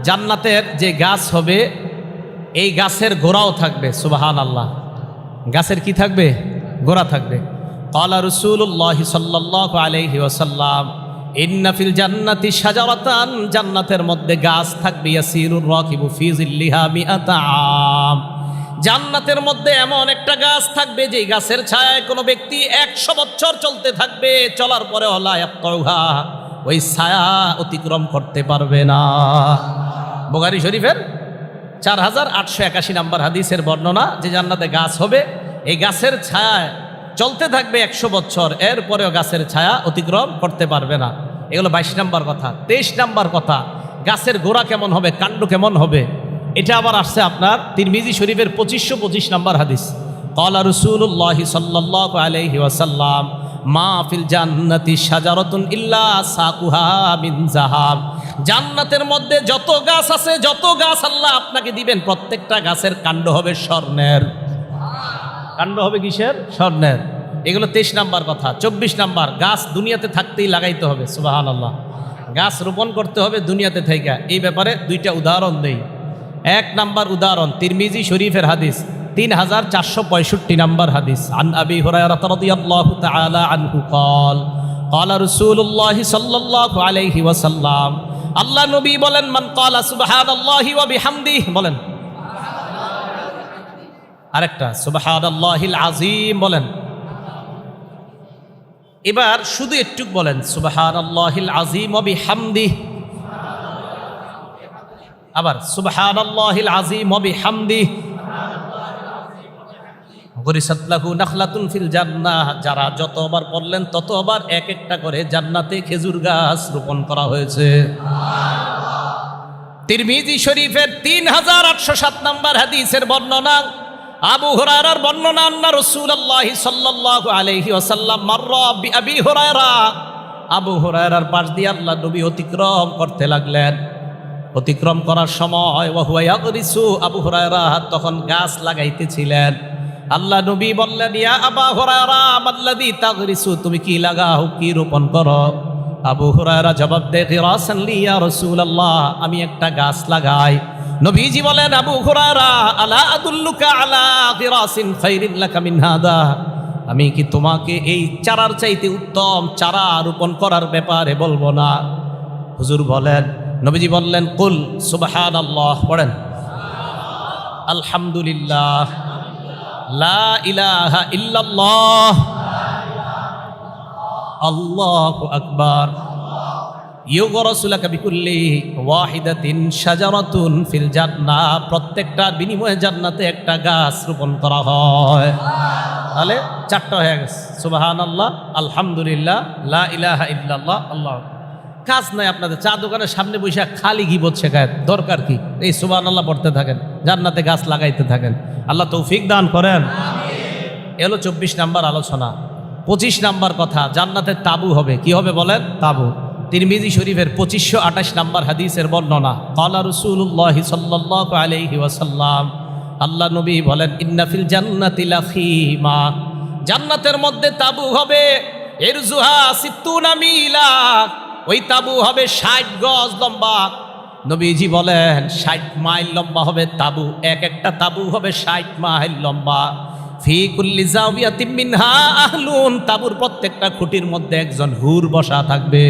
জান্নাতের যে গাছ হবে এই গাছের গোড়াও থাকবে। সুবহানাল্লাহ। গাছের কি থাকবে? গোড়া থাকবে। ক্বালা রাসূলুল্লাহ সাল্লাল্লাহু আলাইহি ওয়াসাল্লাম ইন্না ফিল জান্নাতি শাজারাতান। জান্নাতের মধ্যে গাছ থাকবে, ইয়াসিরুর রাকিবু ফি জিল্লিহা মিআতা আম। জান্নাতের মধ্যে এমন একটা গাছ থাকবে যে গাছের ছায়ায় কোনো ব্যক্তি 100 বছর চলতে থাকবে, চলার পরে লা ইয়াকতাউহা, ওই ছায়া অতিক্রম করতে পারবে না। বুখারী শরীফের 4881 নম্বর হাদিসের বর্ণনা যে জান্নাতে গাছ হবে, এই গাছের ছায়ায় চলতে থাকবে 100 বছর, এরপরেও গাছের ছায়া অতিক্রম করতে পারবে না। এগুলো 22 নম্বর কথা। 23 নম্বর কথা, গাছের গোড়া কেমন হবে, কাণ্ড কেমন হবে, এটা আবার আসছে আপনার তিরমিজি শরীফের 2525 নম্বর হাদিস। ক্বালা রাসূলুল্লাহ সাল্লাল্লাহু আলাইহি ওয়াসাল্লাম মা ফিল জান্নাতি শাজারাতুন ইল্লা সাকুহা মিন যাহাব। জান্নাতের মধ্যে যত গাছ আছে, যত গাছ আল্লাহ আপনাকে দিবেন, প্রত্যেকটা গাছের কাণ্ড হবে স্বর্ণের। কাণ্ড হবে কিসের? স্বর্ণের। এগুলো 23 নাম্বার কথা। 24 নাম্বার, গাছ দুনিয়াতে থাকতেই লাগাইতে হবে। সুবহানাল্লাহ, গাছ রোপণ করতে হবে দুনিয়াতে থাইকা। এই ব্যাপারে দুইটা উদাহরণ দেই। 1 নাম্বার উদাহরণ তিরমিজি শরীফের হাদিস 3465 নাম্বার হাদিস। আন আবি হুরায়রা রাদিয়াল্লাহু তাআলা আনহু قال قال رسول الله صلى الله عليه وسلم, আল্লাহ নবী বলেন, মান ক্বালা সুবহানাল্লাহি ওয়া বিহামদিহি, বলেন আরেকটা সুবহানাল্লাহিল আযীম, বলেন এবার শুধু একটু বলেন সুবহানাল্লাহিল আযীম ওয়া বিহামদিহি, আবার সুবহানাল্লাহিল আযীম ওয়া বিহামদিহি। গরিসাত লাহু নাখলাতুন ফিল জান্নাহ, যারা যতবার পড়লেন ততবার এক একটা করে জান্নাতে খেজুর গাছ রোপণ করা হয়েছে। তিরমিজি শরীফের 3807 নম্বর হাদিসের বর্ণনা, আবু হুরায়রার বর্ণনা, আন্না রাসূলুল্লাহ সাল্লাল্লাহু আলাইহি ওয়াসাল্লাম মাররা বিআবি হুরায়রা, আবু হুরায়রার পাশ দিয়ে আল্লাহ নবী অতিক্রম করতে লাগলেন। অতিক্রম করার সময় ওয়া হুয়া ইয়াগরিসু, আবু হুরায়রা তখন গাছ লাগাইতেছিলেন। আল্লাহ নবী বললেন, ইয়া আবা হুরায়রা মাল্লাযী তাগরিসু, তুমি কি লাগাও, কি রোপণ করো? আবু হুরায়রা জবাব দেয়, গিরাসান লি ইয়া রাসূলুল্লাহ, আমি একটা গাছ লাগাই। নবীজি বলেন, আবু হুরায়রা আলা আদুল্লুকা আলা গিরাসিন খায়রিন লাকা মিন হাদা, আমি কি তোমাকে এই চারার চাইতে উত্তম চারা রোপণ করার ব্যাপারে বলবো না? হুজুর বলেন, নবীজি বললেন, কুল সুবহানাল্লাহ, পড়েন আলহামদুলিল্লাহ, লা ইলাহা ইল্লাল্লাহ, আল্লাহু আকবার, ইউগরাসু লাকা বিকুল্লি ওয়াহিদাতিন শাজারাতুন ফিল জান্নাহ, প্রত্যেকটা বিনিময়ে জান্নাতে একটা গাছ রোপণ করা হয়। তাহলে 4টা হয়ে গেছে, সুবহানাল্লাহ, আলহামদুলিল্লাহ, লা ইলাহা ইল্লাল্লাহ, আল্লাহ। কাজ নাই আপনাদের, চা দোকানের সামনে বসে খালি গিবত শেখায়, দরকার কি? এই সুবহানাল্লাহ পড়তে থাকেন, জান্নাতে গাছ লাগাইতে থাকেন। আল্লাহ তৌফিক দান করেন। এলো 24 নাম্বার আলোচনা। 25 নাম্বার কথা, জান্নাতের তাবু হবে। কি হবে বলেন? তাবু। তিরমিজি শরীফের 2528 নাম্বার হাদিসের বর্ণনা, ক্বালা রাসূলুল্লাহ সাল্লাল্লাহু আলাইহি ওয়াসাল্লাম, আল্লাহ নবী বলেন, ইন্না ফিল জান্নাতি লাখীমা, জান্নাতের মধ্যে তাবু হবে, ইরজুহা 60 মিলা, ওই তাবু হবে 60 গজ লম্বা। নবীজি বলেন 60 মাইল লম্বা হবে তাবু, এক একটা তাবু হবে 60 মাইল লম্বা। ফি কুল্লি জাওবিয়াতিন মিনহা আহলুন, তাবুর প্রত্যেকটা খুঁটির মধ্যে একজন হুর বসা থাকবে।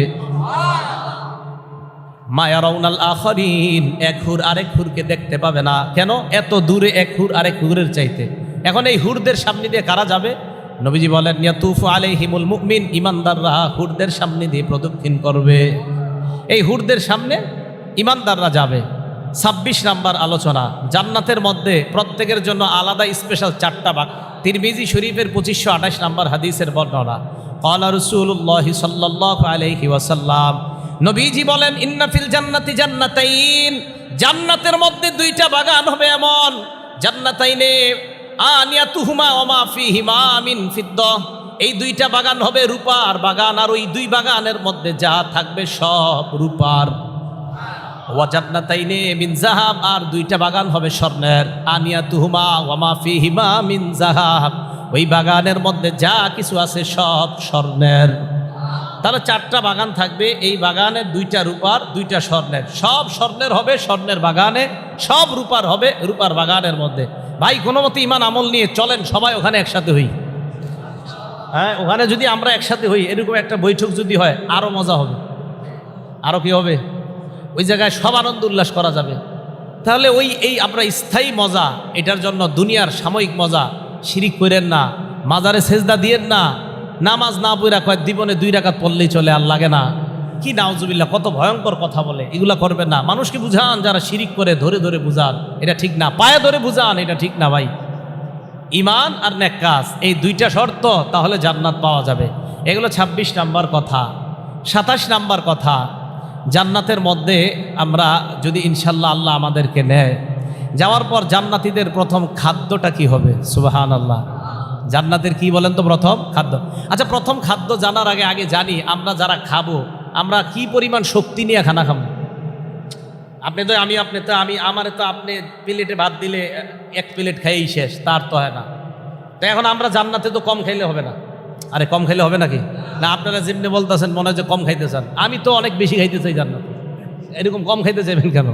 মা ইয়ারাউনাল আখারিন, এক হুর আরেক হুরকে দেখতে পাবে না। কেন? এত দূরে এক হুর আরেক হুরের চাইতে। এখন এই হুরদের সামনে দিয়ে কারা যাবে? নবীজি বলেন, ইয়াতুফু আলাইহিমুল মুমিন, ইমানদাররা হুরদের সামনে দিয়ে প্রদক্ষিণ করবে। এই হুরদের সামনে ইমানদাররা যাবে। 26 নাম্বার আলোচনা, জান্নাতের মধ্যে প্রত্যেকের জন্য আলাদা স্পেশাল 4টা বাগ। তিরমিজি শরীফের 2528 নাম্বার হাদিসের বর্ণনা, ক্বালা রাসূলুল্লাহ সাল্লাল্লাহু আলাইহি ওয়াসাল্লাম, নবীজি বলেন, ইন্না ফিল জান্নাতি জান্নাতাইন, জান্নাতের মধ্যে 2টা বাগান হবে এমন, জান্নাতাইনে আনিয়াতুহুমা ওয়া মা ফিহিমা মিন ফিদ্দা, এই 2টা বাগান হবে রূপার বাগান, আর ওই 2 বাগানের মধ্যে যা থাকবে সব রূপার। ওয়া জান্নাতাইনে মিন যাহাব, আর 2টা বাগান হবে স্বর্ণের। আনিয়াতুহুমা ওয়া মা ফিহিমা মিন যাহাব, ওই বাগানের মধ্যে যা কিছু আছে সব স্বর্ণের। তাহলে 4টা বাগান থাকবে, এই বাগানে 2টা রূপার 2টা স্বর্ণের, সব স্বর্ণের হবে স্বর্ণের বাগানে, সব রূপার হবে রূপার বাগানের মধ্যে। ভাই কোনো মতে ইমান আমল নিয়ে চলেন, সবাই ওখানে একসাথে হই। হ্যাঁ, ওখানে যদি আমরা একসাথে হই, এরকম একটা বৈঠক যদি হয়, আরো মজা হবে। আরো কি হবে? ওই জায়গায় সব আনন্দ উল্লাস করা যাবে। তাহলে এই আমরা স্থায়ী মজা, এটার জন্য দুনিয়ার সাময়িক মজা শিরিক করেন না, মাজারে সেজদা দিয়েন না, নামাজ না পড়া কয় জীবনে 2 রাকাত পড়লেই চলে, আর লাগে না। কি নাউজুবিল্লাহ, কত ভয়ঙ্কর কথা বলে। এগুলা করবেন না। মানুষকে বুঝান, যারা শিরিক করে ধরে ধরে বুঝান, এটা ঠিক না। পায়ে ধরে বুঝান, এটা ঠিক না ভাই। ইমান আর নেক কাজ, এই 2টা শর্ত, তাহলে জান্নাত পাওয়া যাবে। এগুলো 26 নাম্বার কথা। 27 নাম্বার কথা, জান্নাতের মধ্যে আমরা যদি ইনশাল্লাহ আল্লাহ আমাদেরকে নেয়, যাওয়ার পর জান্নাতীদের প্রথম খাদ্যটা কি হবে? সুবহানাল্লাহ। জান্নাতের কি বলেন তো? প্রথম খাদ্য। আচ্ছা, প্রথম খাদ্য জানার আগে জানি আমরা যারা খাবো, আমরা কি পরিমাণ শক্তি নিয়ে খানা খাবো। আপনি তো আমি আমারে তো আপনি প্লেটে ভাত দিলে 1 প্লেট খাইই শেষ, তার তো হয় না। তো এখন আমরা জান্নাতে তো কম খাইলে হবে না, আরে কম খাইলে হবে নাকি? না আপনারা যেমনি বলতেছেন মনে হয় যে কম খাইতে চান, আমি তো অনেক বেশি খাইতে চাই জান্নাতে। এরকম কম খাইতে চাইবেন কেন?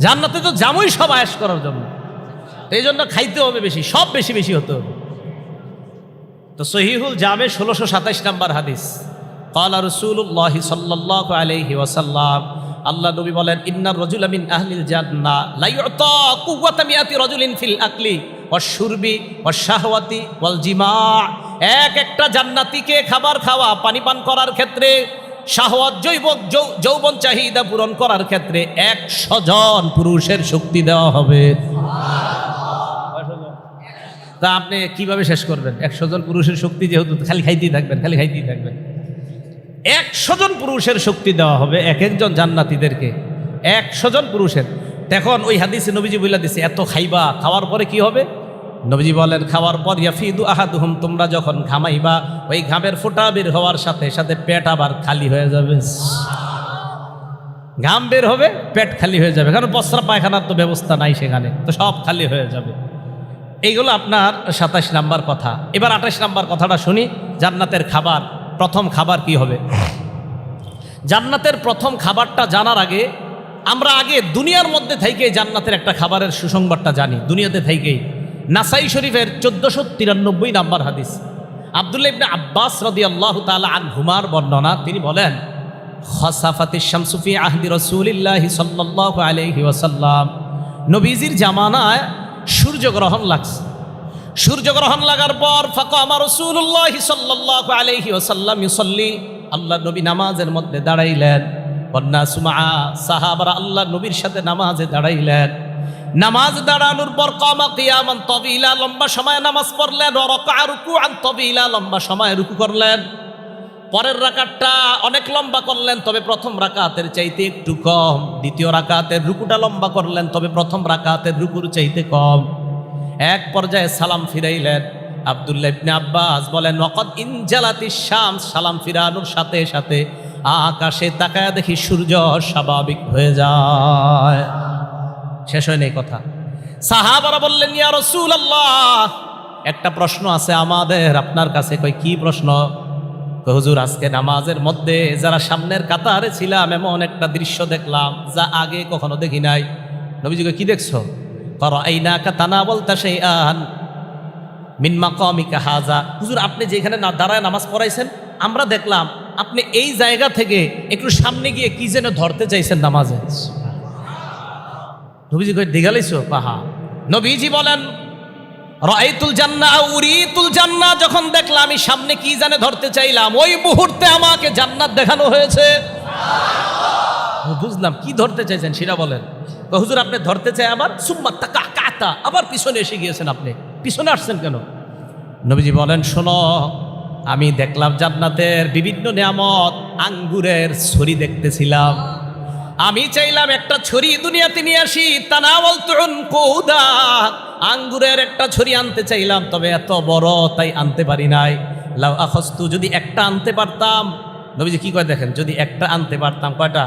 জান্নাতে তো জামই সব আয়েশ করার জন্য, এই জন্য খাইতে হবে বেশি, সব বেশি বেশি হতে হবে। তো সহিহুল জামে 1627 নম্বর হাদিস, ক্বালা রাসূলুল্লাহ সাল্লাল্লাহু আলাইহি ওয়াসাল্লাম, আল্লাহ নবী বলেন, ইন্নার রাজুলা মিন আহলিল জান্নাহ লা ইউতা কুওয়াতা মিয়াতি রাজুলিন ফিল আকলি ওয়াশ শুরবি ওয়াশ শাহওয়াতি ওয়াল জিমা'। এক একটা জান্নাতীকে খাবার খাওয়া, পানি পান করার ক্ষেত্রে, শাহওয়াত যৌবন চাহিদা পূরণ করার ক্ষেত্রে 100 জন পুরুষের শক্তি দেওয়া হবে। তা আপনি কিভাবে শেষ করবেন? 100 জন পুরুষের শক্তি, যেহেতু খালি খাইতেই থাকবেন, খালি খাইতেই থাকবেন। 100 জন পুরুষের শক্তি দেওয়া হবে এক একজন জান্নাতীদেরকে, 100 জন পুরুষের। এখন ওই হাদিসে নবীজি বলে দিছে, এত খাইবা, খাওয়ার পরে কি হবে? নবীজি বলেন, খাওয়ার পর ইয়াফিদু আহাদুহুম, তোমরা যখন ঘামাইবা, ওই ঘামের ফোঁটা বের হওয়ার সাথে সাথে পেট আবার খালি হয়ে যাবে। ঘাম বের হবে, পেট খালি হয়ে যাবে, কারণ প্রস্রাব পায়খানার তো ব্যবস্থা নাই সেখানে, তো সব খালি হয়ে যাবে। এইগুলো আপনার 27 নাম্বার কথা। এবার 28 নাম্বার কথাটা শুনি। জান্নাতের খাবার, প্রথম খাবার কি হবে? জান্নাতের প্রথম খাবারটা জানার আগে আমরা দুনিয়ার মধ্যে থেকেই জান্নাতের একটা খাবারের সুসংবাদটা জানি, দুনিয়াতে থেকেই। নাসাই শরীফের 1493 নাম্বার হাদিস, আব্দুল্লাহ ইবনে আব্বাস রাদিয়াল্লাহু তাআলা আনহুমার বর্ণনা। তিনি বলেন, খাসাফাতিশ শামসু ফি আহদি রাসূলিল্লাহি সাল্লাল্লাহু আলাইহি ওয়াসাল্লাম, নবীজির জামানায় সূর্যগ্রহণ লাগছে। সূর্যগ্রহণ লাগার পর ফাকামা রাসূলুল্লাহি সাল্লাল্লাহু আলাইহি ওয়াসাল্লাম ইউসাল্লি, আল্লাহ নবী নামাজের মধ্যে দাঁড়াইলেন। ওয়ান্নাসু মাআ, সাহাবারা আল্লাহ নবীর সাথে নামাজে দাঁড়াইলেন। নামাজ দাঁড়ানোর পর কামা কিয়ামান তাবিলা, লম্বা সময় নামাজ পড়লেন। ওয়া রাকা'a রুকুআন তাবিলা, লম্বা সময় রুকু করলেন। পরের রাকাতটা অনেক লম্বা করলেন, তবে প্রথম রাকাতের চাইতে একটু কম। দ্বিতীয় রাকাতের রুকুটা লম্বা করলেন, তবে প্রথম রাকাতের রুকুর চাইতে কম। এক পর্যায়ে সালাম ফিরাইলেন। আব্দুল্লাহ ইবনে আব্বাস বলেন, ওয়াকাদ ইনজালাতিশ শামস, সালাম ফিরানোর সাথে সাথে আকাশে তাকায় দেখি সূর্য স্বাভাবিক হয়ে যায়। শেষ হয় নাই কথা। সাহাবারা বললেন, ইয়া রাসূলুল্লাহ, একটা প্রশ্ন আছে আমাদের আপনার কাছে। কই কি প্রশ্ন? হুজুর, আজকে নামাজের মধ্যে যারা সামনের কাতারে ছিলাম, এমন একটা দৃশ্য দেখলাম যা আগে কখনো দেখি নাই। নবীজি কই, কি দেখছো? ফারাআইনাকা তানাওয়ালতা শাইআন মিন মাকামিকা হাযা, হুজুর আপনি যেখানে না দাঁড়ায় নামাজ পড়াইছেন, আমরা দেখলাম আপনি এই জায়গা থেকে একটু সামনে গিয়ে কি যেন ধরতে চাইছেন নামাজে। নবীজি কই, দিগালাইছো? পাহা। নবীজি বলেন, রাআইতুল জান্নাহ উরিতুল জান্নাহ, যখন দেখলাম আমি সামনে কি জানে ধরতে চাইলাম, ওই মুহূর্তে আমাকে জান্নাত দেখানো হয়েছে। বুঝলাম কি ধরতে চাইছেন সেটা বলেন। হুজুর আপনি ধরতে চাই আবার সুম্মা তাকাকাতা, আবার পিছনে এসে গিয়েছেন, আপনি পিছনে আসছেন কেন? নবীজি বলেন, শোনো, আমি দেখলাম জান্নাতের বিভিন্ন নিয়ামত, আঙ্গুরের ছড়ি দেখতেছিলাম। আমি চাইলাম একটা ছড়ি দুনিয়াতে নিয়ে আসি, তানাওয়ালতুন কুদা, আঙ্গুরের একটা ছড়ি আনতে চাইলাম, তবে এত বড় তাই আনতে পারি নাই। লাউ আখাস্তু, যদি একটা আনতে পারতাম। নবীজি কি কয় দেখেন, যদি একটা আনতে পারতাম। কয়টা?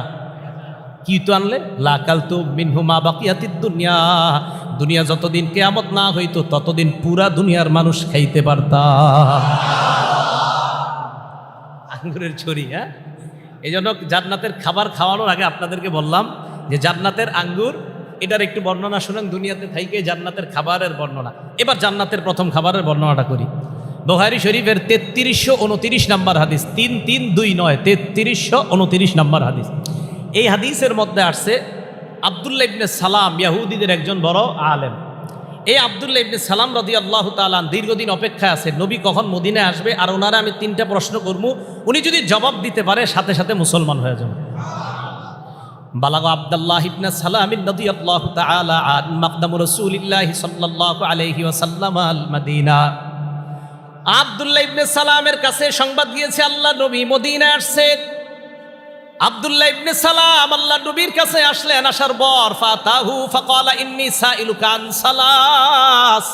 কি তো আনলে? লাকালতু মিনহু মা বাকিয়াতিদ দুনিয়া, দুনিয়া যতদিন কিয়ামত না হইতো ততদিন পুরা দুনিয়ার মানুষ খাইতে পারতাম। আঙ্গুরের ছড়ি। হ্যাঁ, এই জন্য জান্নাতের খাবার খাওয়ানোর আগে আপনাদেরকে বললাম যে জান্নাতের আঙ্গুর, এটার একটু বর্ণনা শুনেন দুনিয়াতে থাইকে জান্নাতের খাবারের বর্ণনা। এবার জান্নাতের প্রথম খাবারের বর্ণনাটা করি। বুখারী শরীফের 3329 নম্বর হাদিস, 3329, 3329 নম্বর হাদিস। এই হাদিসের মধ্যে আসছে আব্দুল্লাহ ইবনে সালাম, ইয়াহুদীদের একজন বড় আলেম। এই আব্দুল্লাহ ইবনে সালাম রাদিয়াল্লাহু তাআলা দীর্ঘদিন অপেক্ষায় আছে নবী কখন মদিনায় আসবে, আর ওনারা আমি 3টা প্রশ্ন করবো, উনি যদি জবাব দিতে পারে সাথে সাথে মুসলমান হয়ে যাবে। বালাগা আব্দুল্লাহ ইবনে সালাম রাদিয়াল্লাহু তাআলা আন মাকদাম রাসূলিল্লাহ সাল্লাল্লাহু আলাইহি ওয়াসাল্লাম আল মদিনা। আব্দুল্লাহ ইবনে সালামের কাছে সংবাদ গিয়েছে আল্লাহ নবী মদিনায় আসছে। আব্দুল্লাহ ইবনে সালাম আল্লাহ নবীর কাছে আসলেন। আসার পর ফাতাহু ফাকালা ইন্নী সাইলুকা আন সালাস।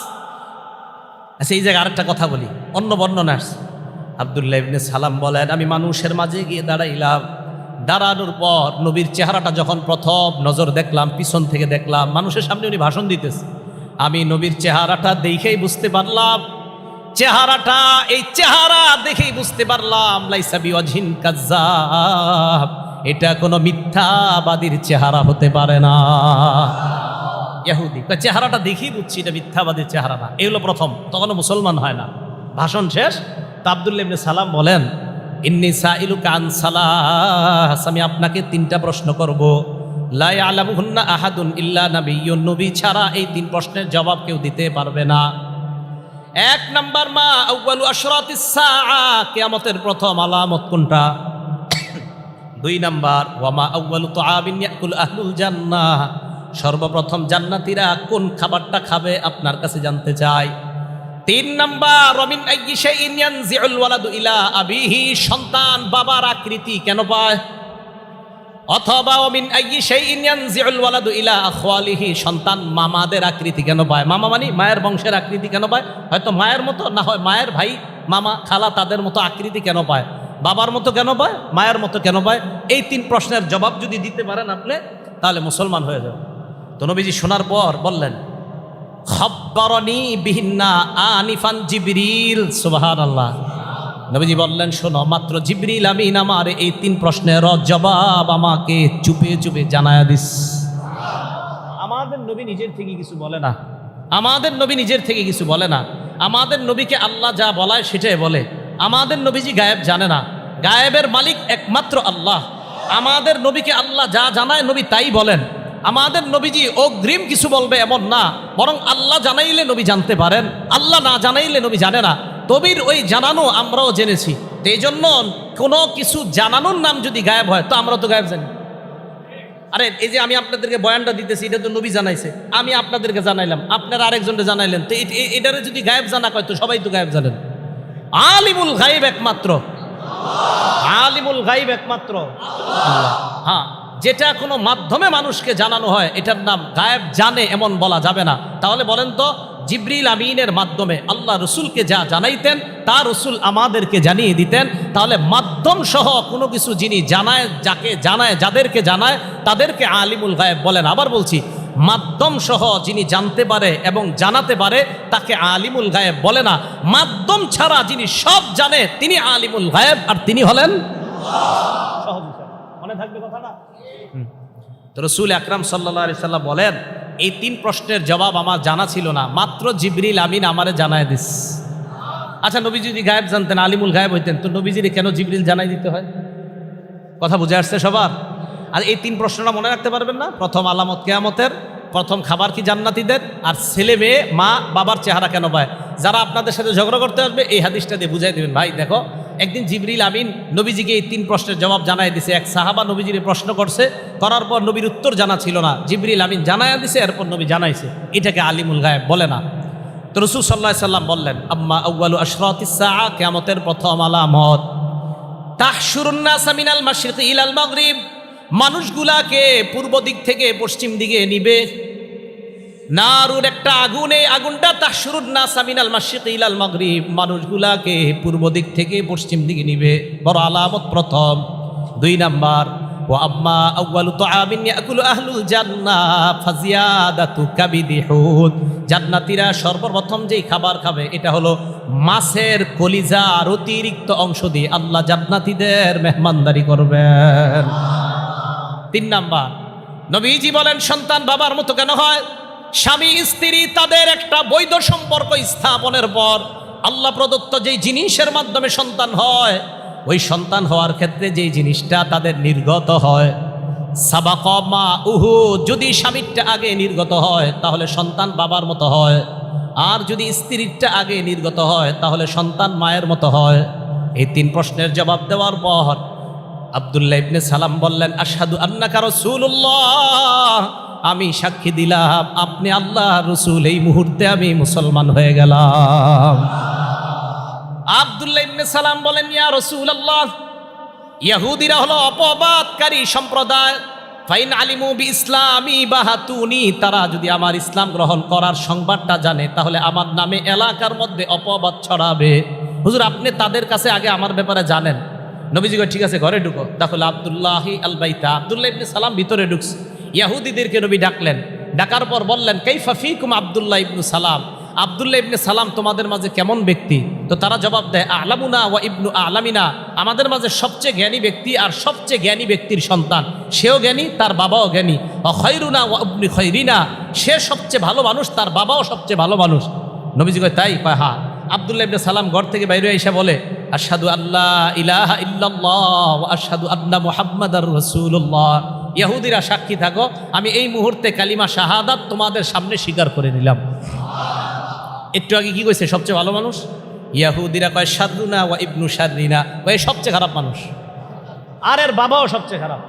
আচ্ছা, এই জায়গায় আরেকটা কথা বলি, অন্য বর্ণনা আসছে। আব্দুল্লাহ ইবনে সালাম বলেন, আমি মানুষের মাঝে গিয়ে দাঁড়াইলাম। দাঁড়ানোর পর নবীর চেহারাটা যখন প্রথম নজর দেখলাম, পিছন থেকে দেখলাম, মানুষের সামনে উনি ভাষণ দিতেছে। আমি নবীর চেহারাটা দেখেই বুঝতে পারলাম চেহারাটা, এই চেহারা দেখেই বুঝতে পারলাম লাইসা বিওয়াজহিন কাজ্জাব, এটা কোনো মিথ্যাবাদীর চেহারা হতে পারে না। ইহুদি চেহারাটা দেখেই বুঝছি এটা মিথ্যাবাদীর চেহারা না। এই হলো প্রথম, তখনও মুসলমান হয় না। ভাষণ শেষ তো আব্দুল্লাহ ইবনে সালাম বলেন, ইন্নী সাইলুকা আন সালাস, আমি আপনাকে 3টা প্রশ্ন করব, লা ইয়ালামুহুন্না আহাদুন ইল্লা নাবিয়্যুন, নবী ছাড়া এই 3 প্রশ্নের জবাব কেউ দিতে পারবে না। 1 নাম্বার, মা আউয়ালু আশরাতিস সাআ, কিয়ামতের প্রথম আলামত কোনটা? 2 নাম্বার, ওয়া মা আউয়ালু তুআমিন ইয়াকুল আহলুল জান্নাহ, সর্বপ্রথম জান্নাতীরা কোন খাবারটা খাবে আপনার কাছে জানতে চাই। 3 নাম্বার, ওয়ামিন আইয়ি শাইইন ইয়ানজিউল ওয়ালাদু ইলা আবিহি, সন্তান বাবার আকৃতি কেন পায়? অথবা ওয়ামিন আইয়ি শাইইন ইয়ানজিউল ওয়ালাদু ইলা আখওয়ালিহি, সন্তান মামাদের আকৃতি কেন পায়? মামা মানে মায়ের বংশের আকৃতি কেন পায়? হয়তো মায়ের মতো, না হয় মায়ের ভাই মামা খালা তাদের মতো আকৃতি কেন পায়? বাবার মতো কেন পায়? মায়ের মতো কেন পায়? এই 3 প্রশ্নের জবাব যদি দিতে পারেন আপনি, তাহলে মুসলমান হয়ে যাবে। তো নবীজি শোনার পর বললেন, খাব্বারানি বিহিন্না আনিফান জিবরিল, সুবহানাল্লাহ। নবীজি বললেন, শোনো, মাত্র জিবরিল আমিন আমার এই 3 প্রশ্নের জবাব আমাকে চুপে চুপে জানায়া দিস। আমাদের নবী নিজের থেকে কিছু বলে না, আমাদের নবী নিজের থেকে কিছু বলে না। আমাদের নবীকে আল্লাহ যা বলায় সেটাই বলে। আমাদের নবীজি গায়েব জানে না, গায়েবের মালিক একমাত্র আল্লাহ। আমাদের নবীকে আল্লাহ যা জানায় নবী তাই বলেন। আমাদের নবীজি অগ্রিম কিছু বলবে এমন না, বরং আল্লাহ জানাইলে নবী জানতে পারেন, আল্লাহ না জানাইলে নবী জানে না। নবীর ওই জানানো আমরাও জেনেছি। তো এই জন্য কোনো কিছু জানানোর নাম যদি গায়েব হয় তো আমরা তো গায়েব জানি। আরে এই যে আমি আপনাদেরকে বয়ানটা দিতেছি, এটা তো নবী জানাইছে, আমি আপনাদেরকে জানাইলাম, আপনারা আরেকজনকে জানাইলেন, তো এটারে যদি গায়েব জানা কয় তো সবাই তো গায়েব জানেন। আলিমুল গায়েব একমাত্র, আলিমুল গায়েব একমাত্র আল্লাহ। হ্যাঁ, যেটা কোনো মাধ্যমে মানুষকে জানানো হয় এটার নাম গায়েব জানে এমন বলা যাবে না। তাহলে বলেন তো, জিবরিল আমিনের মাধ্যমে আল্লাহ রসুলকে যা জানাইতেন তা রসুল আমাদেরকে জানিয়ে দিতেন। তাহলে মাধ্যম সহ কোনো কিছু যিনি জানায়, যাকে জানায়, যাদেরকে জানায় তাদেরকে আলিমুল গায়েব বলেন। আবার বলছি, মাধ্যম সহ যিনি জানতে পারে এবং জানাতে পারে তাকে আলিমুল গায়েব বলে না। মাধ্যম ছাড়া যিনি সব জানে তিনি আলিমুল গায়েব, আর তিনি হলেন সহজ বিষয়। মনে থাকবে কথা না? তো রসুল আকরাম সাল্লাল্লাহু আলাইহি সাল্লাম বলেন, এই 3 প্রশ্নের জবাব আমার জানা ছিল না, মাত্র জিবরিল আমিন আমারে জানায় দিস। আচ্ছা, নবী যদি গায়েব জানতেন, আলিমুল গায়েব হইতেন, তো নবীজির কেন জিবরিল জানাই দিতে হয়? কথা বুঝে আসছে সবার? আর এই 3 প্রশ্নটা মনে রাখতে পারবেন না? প্রথম আলামত কিয়ামতের, প্রথম খাবার কি জান্নাতীদের, আর ছেলে মেয়ে মা বাবার চেহারা কেন পায়। যারা আপনাদের সাথে ঝগড়া করতে আসবে এই হাদিসটা দিয়ে বুঝাই দেবেন, ভাই দেখো, একদিন জিবরিল আমিন নবীজিকে এই 3 প্রশ্নের জবাব জানাই দিছে। এক সাহাবা নবীজির প্রশ্ন করছে, করার পর নবীর উত্তর জানা ছিল না, জিবরিল আমিন জানায়া দিছে, এরপর নবী জানাইছে। এটাকে আলিমুল গায়েব বলে না। তো রাসূল সাল্লাল্লাহু আলাইহি সাল্লাম বললেন, আম্মা আউয়ালু আশরাতিস সাআ, কিয়ামতের প্রথম আলামত, তাহশুরুন নাস মিনাল মাশরিকি ইলাল মাগরিব, মানুষগুলাকে পূর্ব দিক থেকে পশ্চিম দিকে নিবে। নারুর একটা আগুন, এই আগুনটা তাহশুরুন নাস মিনাল মাশরিকি ইলাল মাগরিব, মানুষগুলাকে পূর্ব দিক থেকে পশ্চিম দিকে নিবে। বড় আলামত প্রথম। 2 নাম্বার, ওয়া আম্মা আউয়ালু তুআমিন ইয়াকুলু আহলুল জান্নাহ ফাজিয়াদাতু কাবিদি হুদ, জান্নাতীরা সর্বপ্রথম যেই খাবার খাবে এটা হলো মাছের কলিজার অতিরিক্ত অংশ দিয়ে আল্লাহ জান্নাতীদের মেহমানদারি করবেন। 3 নাম্বার, নবীজি বলেন, সন্তান বাবার মতো কেন হয়? স্বামী স্ত্রী তাদের একটা বৈধ সম্পর্ক স্থাপনের পর আল্লাহ প্রদত্ত যেই জিনিসের মাধ্যমে সন্তান হয়, ওই সন্তান হওয়ার ক্ষেত্রে যেই জিনিসটা তাদের নির্গত হয়, সাবাকা মা উহু, যদি স্বামীরটা আগে নির্গত হয় তাহলে সন্তান বাবার মতো হয়, আর যদি স্ত্রীরটা আগে নির্গত হয় তাহলে সন্তান মায়ের মতো হয়। এই 3 প্রশ্নের জবাব দেওয়ার পর আব্দুল্লাহ ইবনে সালাম বললেন, আশহাদু আন্নাকা রাসূলুল্লাহ, আমি সাক্ষী দিলাম আপনি আল্লাহ রসুল, এই মুহূর্তে আমি মুসলমান হয়ে গেলাম। আব্দুল্লাহ ইবনে সালাম বলেন, ইয়া রাসূলুল্লাহ, ইহুদিরা হলো অপবাদকারী সম্প্রদায়, ফাইন আলিমু বি ইসলামি বাহাতুনি, তারা যদি আমার ইসলাম গ্রহণ করার সংবাদটা জানে তাহলে আমার নামে এলাকার মধ্যে অপবাদ ছড়াবে। হুজুর, আপনি তাদের কাছে আগে আমার ব্যাপারে জানেন। নবীজি কয়, ঠিক আছে, ঘরে ঢুকো। দাখল আব্দুল্লাহি আল বাইতা, আব্দুল্লাহ ইবনে সালাম ভিতরে ঢুকছে। ইহুদিদেরকে নবী ডাকলেন, ডাকার পর বললেন, কাইফা ফিকুম আব্দুল্লাহ ইবনে সালাম, আব্দুল্লাহ ইবনে সালাম তোমাদের মাঝে কেমন ব্যক্তি? তো তারা জবাব দেয়, আলামুনা ওয়া ইবনু আলামিনা, আমাদের মাঝে সবচেয়ে জ্ঞানী ব্যক্তি আর সবচেয়ে জ্ঞানী ব্যক্তির সন্তান, সেও জ্ঞানী তার বাবাও জ্ঞানী। খৈরুনা ওয়া ইবনু খৈরিনা, সে সবচেয়ে ভালো মানুষ তার বাবাও সবচেয়ে ভালো মানুষ। নবীজি কয় তাই? কয় হ্যাঁ। আব্দুল্লাহ ইবনে সালাম ঘর থেকে বাইরে এসে বলে, আশহাদু আল্লা ইলাহা ইল্লাল্লাহ ওয়া আশহাদু আন্না মুহাম্মাদার রাসূলুল্লাহ। ইহুদিরা সাক্ষী থাকো, আমি এই মুহূর্তে কালিমা শাহাদাত তোমাদের সামনে স্বীকার করে নিলাম। একটু আগে কি কইছে? সবচেয়ে ভালো মানুষ। ইহুদিরা কয় শাররুনা ওয়া ইবনু শাররিনা, কয় সবচেয়ে খারাপ মানুষ আর এর বাবাও সবচেয়ে খারাপ।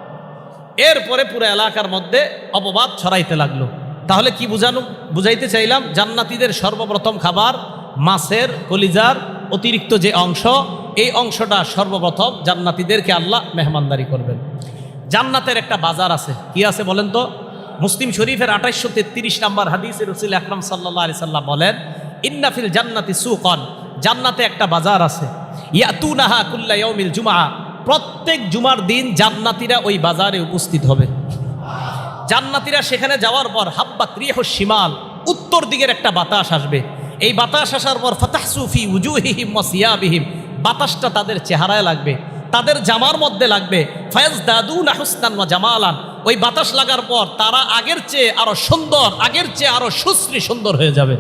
এরপরে পুরো এলাকার মধ্যে অপবাদ ছড়াইতে লাগলো। তাহলে কি বুঝাইতে চাইলাম? জান্নাতীদের সর্বপ্রথম খাবার মাছের কলিজার অতিরিক্ত যে অংশ, এই অংশটা সর্বপ্রথম জান্নাতীদেরকে আল্লাহ মেহমানদারি করবেন। জান্নাতের একটা বাজার আছে, কি আছে বলেন তো? মুসলিম শরীফের 2833 নম্বর হাদিসে রাসূল আকরাম সাল্লাল্লাহু আলাইহি সাল্লাম বলেন, ইন্না ফিল জান্নাতি সুকান, জান্নাতে একটা বাজার আছে, ইয়াতুনাহা কুল্লা ইয়াউমিল জুমআ, প্রত্যেক জুমার দিন জান্নাতীরা ওই বাজারে উপস্থিত হবে। জান্নাতীরা সেখানে যাওয়ার পর হাব্বাত রিহুশ শিমাল, উত্তর দিকের একটা বাতাস আসবে। এই বাতাস আসার পর ফাতাহসু ফি উজুহিহিম ওয়া সিয়াবিহিম, বাতাসটা তাদের চেহারায় লাগবে, তাদের জামার মধ্যে লাগবে। ফায়াজদাদুনা হুসনান ওয়া জামালান, ওই বাতাস লাগার পর তারা আগের চেয়ে আরো সুন্দর, আগের চেয়ে আরো সুশ্রী সুন্দর হয়ে যাবে।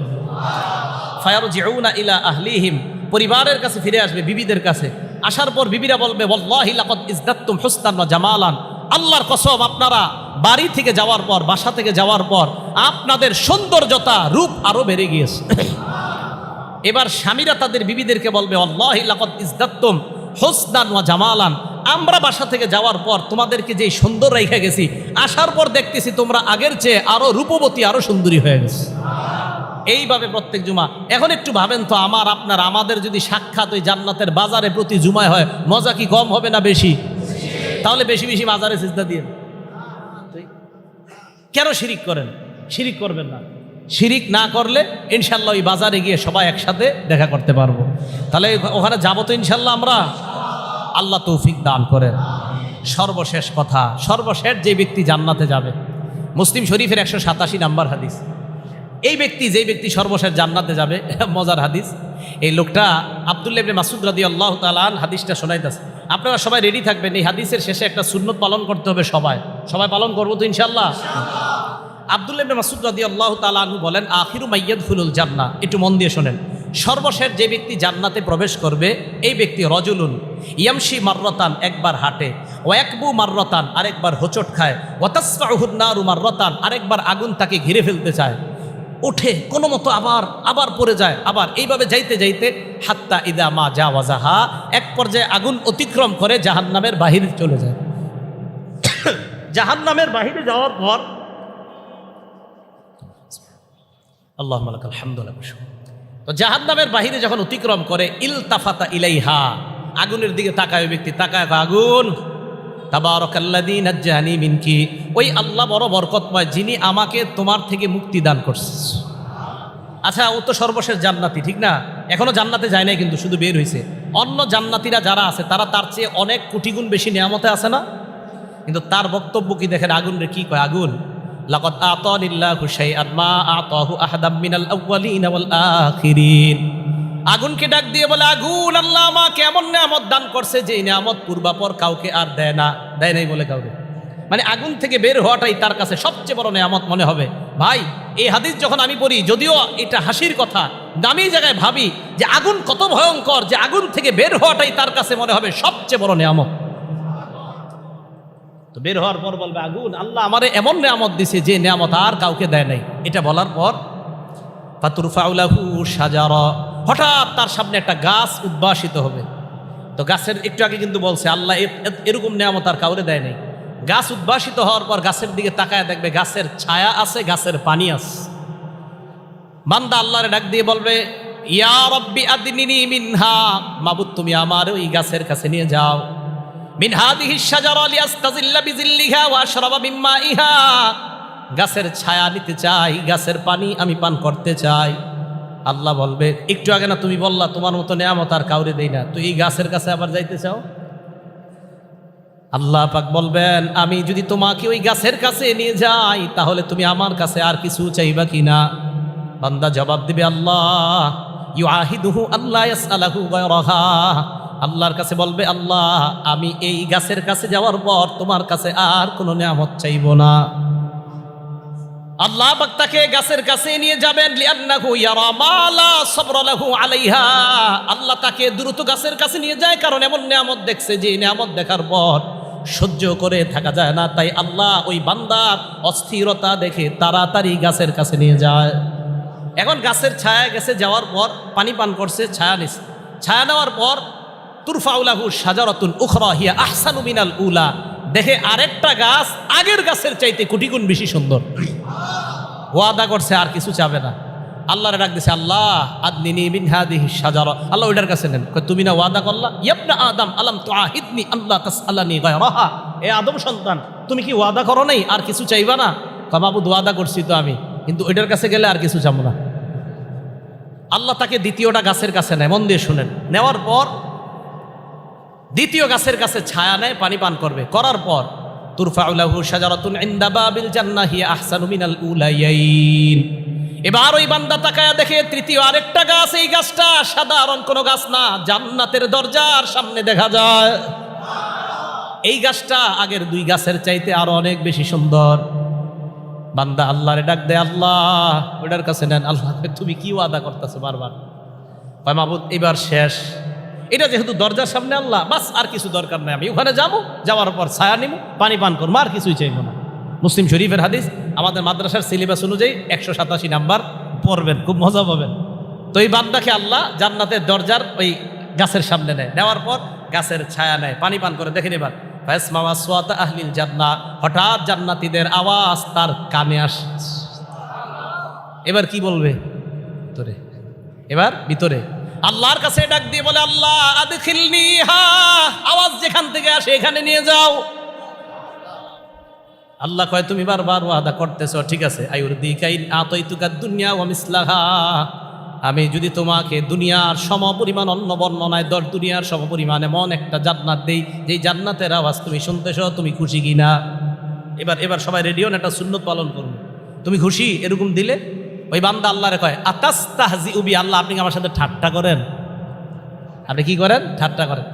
ফায়ারজিউনা ইলা আহলিহিম, পরিবারের কাছে ফিরে আসবে, বিবিদের কাছে। আসার পর বিবিরা বলবে, ওয়াল্লাহি লাকাদ ইজদাতুম হুসনান ওয়া জামালান, আল্লাহর কসম আপনারা বাড়ি থেকে যাওয়ার পর, বাসা থেকে যাওয়ার পর আপনাদের সৌন্দর্যতা, রূপ আরো বেড়ে গিয়েছে। এবার স্বামীরা তাদের বিবিদেরকে বলবে, আল্লাহি লাকাদ ইজদাতুম হুসনান ওয়া জামালান, আমরা বাসা থেকে যাওয়ার পর তোমাদেরকে যেই সুন্দর রেখে গেছি, আসার পর দেখতেছি তোমরা আগের চেয়ে আরো রূপবতী, আরো সুন্দরী হয়ে গেছে। এইভাবে প্রত্যেক জুমা। এখন একটু ভাবেন তো, আমাদের যদি সাক্ষাৎ ওই জান্নাতের বাজারে প্রতি জুমায় হয়, মজা কি কম হবে না বেশি? তাহলে বেশি বেশি বাজারে সিজদা দিয়ে কেন শিরিক করেন? শিরিক করবেন না। শিরিক না করলে ইনশাল্লাহ ওই বাজারে গিয়ে সবাই একসাথে দেখা করতে পারবো। তাহলে ওখানে যাবো তো ইনশাল্লাহ আমরা। আল্লাহ তৌফিক দান করেন। সর্বশেষ কথা, সর্বশেষ যে ব্যক্তি জান্নাতে যাবে, মুসলিম শরীফের 187 নম্বর হাদিস। এই ব্যক্তি, যে ব্যক্তি সর্বশেষ জান্নাতে যাবে, মজার হাদিস। এই লোকটা আব্দুল্লাহ ইবনে মাসউদ রাদিয়াল্লাহু তাআলা আনহু হাদিসটা শোনাইতেছে। আপনারা সবাই রেডি থাকবেন, এই হাদিসের শেষে একটা সুন্নত পালন করতে হবে। সবাই পালন করবো তো ইনশাল্লাহ। আব্দুল্লাহ ইবনে মাসউদ রাদিয়াল্লাহু তাআলা আনহু বলেন, আখিরু মাইয়াদখুলুল জান্নাহ, একটু মন দিয়ে শোনেন। সর্বশেষ যে ব্যক্তি জান্নাতে প্রবেশ করবে, এই ব্যক্তি রজুলুন ইয়ামশি মাররাতান, একবার হাঁটে, ওয়াকবু মাররাতান, আরেকবার হোঁচট খায়, ওয়াতাসফাউহুন নারু মাররাতান, আরেকবার আগুন তাকে ঘিরে ফেলতে চায়, উঠে কোনো মতো আবার পড়ে যায়, আবার এইভাবে যাইতে যাইতে হাত্তা ইদা মা জাওয়াজাহা, এক পর্যায়ে আগুন অতিক্রম করে জাহান্নামের বাহিরে চলে যায়। জাহান্নামের বাহিরে যাওয়ার পর, আল্লাহুম্মা লাকাল হামদু ওয়া লাকাল শুকর, তো জাহান্নামের বাহিরে যখন অতিক্রম করে, ইলতাফাতা ইলাইহা, আগুনের দিকে তাকায় ব্যক্তি, তাকায় আগুন, তাবারাকাল্লাযী নাজ্জানি মিনকি, ওই আল্লাহ বড় বরকতময়, যিনি আমাকে তোমার থেকে মুক্তি দান করছে। আচ্ছা, ও তো সর্বশেষ জান্নাতি, ঠিক না? এখনো জান্নাতে যায় নাই, কিন্তু শুধু বের হয়েছে। অন্য জান্নাতীরা যারা আছে তারা তার চেয়ে অনেক কোটি গুণ বেশি নিয়ামতে আছে না? কিন্তু তার বক্তব্য কি দেখেন, আগুন রে কি কয়? আগুন, লাকাদ আতানিল্লাহু শাইআন মা আতাহু আহাদাম মিনাল আউয়ালিন ওয়াল আখিরিন। আগুনকে ডাক দিয়ে বলে, আগুন, আল্লাহ আমাকে এমন নিয়ামত দান করছে যে নিয়ামত পূর্বাপর কাউকে আর দেয় নাই বলে কাউকে। মানে আগুন থেকে বের হওয়াটাই তার কাছে সবচেয়ে বড় নিয়ামত মনে হবে। ভাই, এই হাদিস যখন আমি পড়ি, যদিও এটা হাসির কথা, দামি জায়গায় ভাবি যে আগুন কত ভয়ঙ্কর, যে আগুন থেকে বের হওয়াটাই তার কাছে মনে হবে সবচেয়ে বড় নিয়ামত। তো বের হওয়ার পর বলবে, আগুন, আল্লাহ আমারে এমন নিয়ামত দিছে যে নিয়ামত আর কাউকে দেয় নাই। এটা বলার পর ফাতুরফাউ লাহু শাজারা, হঠাৎ তার সামনে একটা গাছ উদ্ভাসিত হবে। তো গাছের, একটু আগে কিন্তু বলছে আল্লাহ এরকম নিয়ামত আর কাউরে দেয় নাই। গাছ উদ্ভাসিত হওয়ার পর গাছের দিকে তাকায় দেখবে গাছের ছায়া আছে, গাছের পানি আছে। বান্দা আল্লাহরে ডাক দিয়ে বলবে, ইয়া রাব্বি আদনিনি মিনহা, মাবুদ তুমি আমার ওই গাছের কাছে নিয়ে যাও। মিন হাদিহিশ শাজারা লিয়াস্তাজিল্লা বিজিল্লিহা ওয়া আশরাবা মিন মাইহা, গাছের ছায়া নিতে চাই, গাছের পানি আমি পান করতে চাই। আল্লাহ বলবে, একটু আগে না তুমি বললা তোমার মতো নিয়ামত আর কাউরে দেই না, তুই এই গাছের কাছে আবার যাইতে চাও? আল্লাহ পাক বলবেন, আমি যদি তোমাকে ওই গাছের কাছে নিয়ে যাই, তাহলে তুমি আমার কাছে আর কিছু চাইবা কিনা? বান্দা জবাব দিবে আল্লাহ, ইউআহিদুহু আল্লাহ ইয়াসআলাহু গায়রাহা, আল্লাহর কাছে বলবে আল্লাহ আমি এই গাছের কাছে যাওয়ার পর তোমার কাছে আর কোনো নিয়ামত চাইব না। আল্লাহ পাক তাকে গাছের কাছে নিয়ে যাবেন, লিআন্নাহু ইয়ারা মা লা সাবরা লাহু আলাইহা, আল্লাহ তাকে দ্রুত গাছের কাছে নিয়ে যায়, কারণ এমন নিয়ামত দেখছে যে নিয়ামত দেখার পর সহ্য করে থাকা যায় না। তাই আল্লাহ ওই বান্দার অস্থিরতা দেখে তাড়াতাড়ি গাছের কাছে নিয়ে যায়। এখন গাছের ছায়া গেছে, যাওয়ার পর পানি পান করছে, ছায়া নিছে, ছায়া নেওয়ার পর তুরফাউ লাহু শাজারাতুন উখরা হিয়া আহসানু মিনাল উলা, দেখে আরেকটা গাছ আগের গাছের চাইতে কোটি গুণ বেশি সুন্দর। ওয়াদা করছে আর কিছু চাবে না, আল্লাহরে ডাক দিছে, আল্লাহ আদনিনি মিন হাদিহি শাজারা, আল্লাহ ওইটার কাছে নেন। তুমি না ওয়াদা করলা, ইবনা আদম আলাম তুআহিদনি আল্লাহ তাসআলানি গায়রাহা, এ আদম সন্তান তুমি কি ওয়াদা করো নাই আর কিছু চাইবা না? মাবুদ ওয়াদা করছি তো আমি, কিন্তু ওইটার কাছে গেলে আর কিছু চাবো না। আল্লাহ তাকে দ্বিতীয়টা গাছের কাছে নেয়, মন দিয়ে শুনেন। নেওয়ার পর দ্বিতীয় গাছের কাছে ছায়া নেয়, পানি পান করবে, করার পর তুরফাউ লাহু শাজারাতুন ইনদা বাবিল জান্নাহ হিয়া আহসানু মিনাল উলায়াইন, এবার ওই বান্দা তাকায়া দেখে তৃতীয় আরেকটা গাছ, এই গাছটা সাধারণ কোনো গাছ না, জান্নাতের দরজার সামনে দেখা যায়। এই গাছটা আগের দুই গাছের চাইতে আরো অনেক বেশি সুন্দর। বান্দা আল্লাহরে ডাক দেয়, আল্লাহ ওটার কাছে নেন। আল্লাহ তুমি কি ওয়াদা করতেছো বারবার? কয় মাবুদ এবার শেষ, এটা যেহেতু দরজার সামনে আল্লাহ, বাস আর কিছু দরকার নাই, আমি ওখানে যাবো, যাওয়ার পর ছায়া নিব, পানি পান করবো, আর কিছুই চাইবো না। মুসলিম শরীফের হাদিস, আমাদের মাদ্রাসার সিলেবাস অনুযায়ী 187 নাম্বার পড়বেন, খুব মজা পাবেন। তো এই বান্দাকে আল্লাহ জান্নাতের দরজার ওই গাছের সামনে নেয়, নেওয়ার পর গাছের ছায়া নেয়, পানি পান করে। দেখেন এবার ফায়াসমা আসওয়াতা আহলিল জান্নাহ, হঠাৎ জান্নাতীদের আওয়াজ তার কানে আসে। এবার কি বলবে? ভিতরে, এবার ভিতরে আল্লাহর কাছে ডাক দিয়ে বলে, আল্লাহ আদখিলনিহা, আওয়াজ যেখান থেকে আসে এখানে নিয়ে যাও। আল্লাহ কয় তুমি বারবার ওয়াদা করতেছো, ঠিক আছে, আয়ুরদিকাইন আতাইতুকা দুনিয়া ওয়া মিসলাহা, আমি যদি তোমাকে দুনিয়ার সমপরিমাণ অন্য বর্ণনায় দুনিয়ার সমপরিমাণ এমন একটা জান্নাত দেই, যেই জান্নাতের আওয়াজ তুমি শুনতেছো, তুমি খুশি কিনা? এবার সবাই রেডিও একটা সুন্নত পালন করুন, তুমি খুশি? এরকম দিলে ওই বান্দা আল্লাহরে কয়, আতাস্তাহজিউ বি, আল্লাহ আপনি কি আমার সাথে ঠাট্টা করেন? আপনি কি করেন? ঠাট্টা করেন।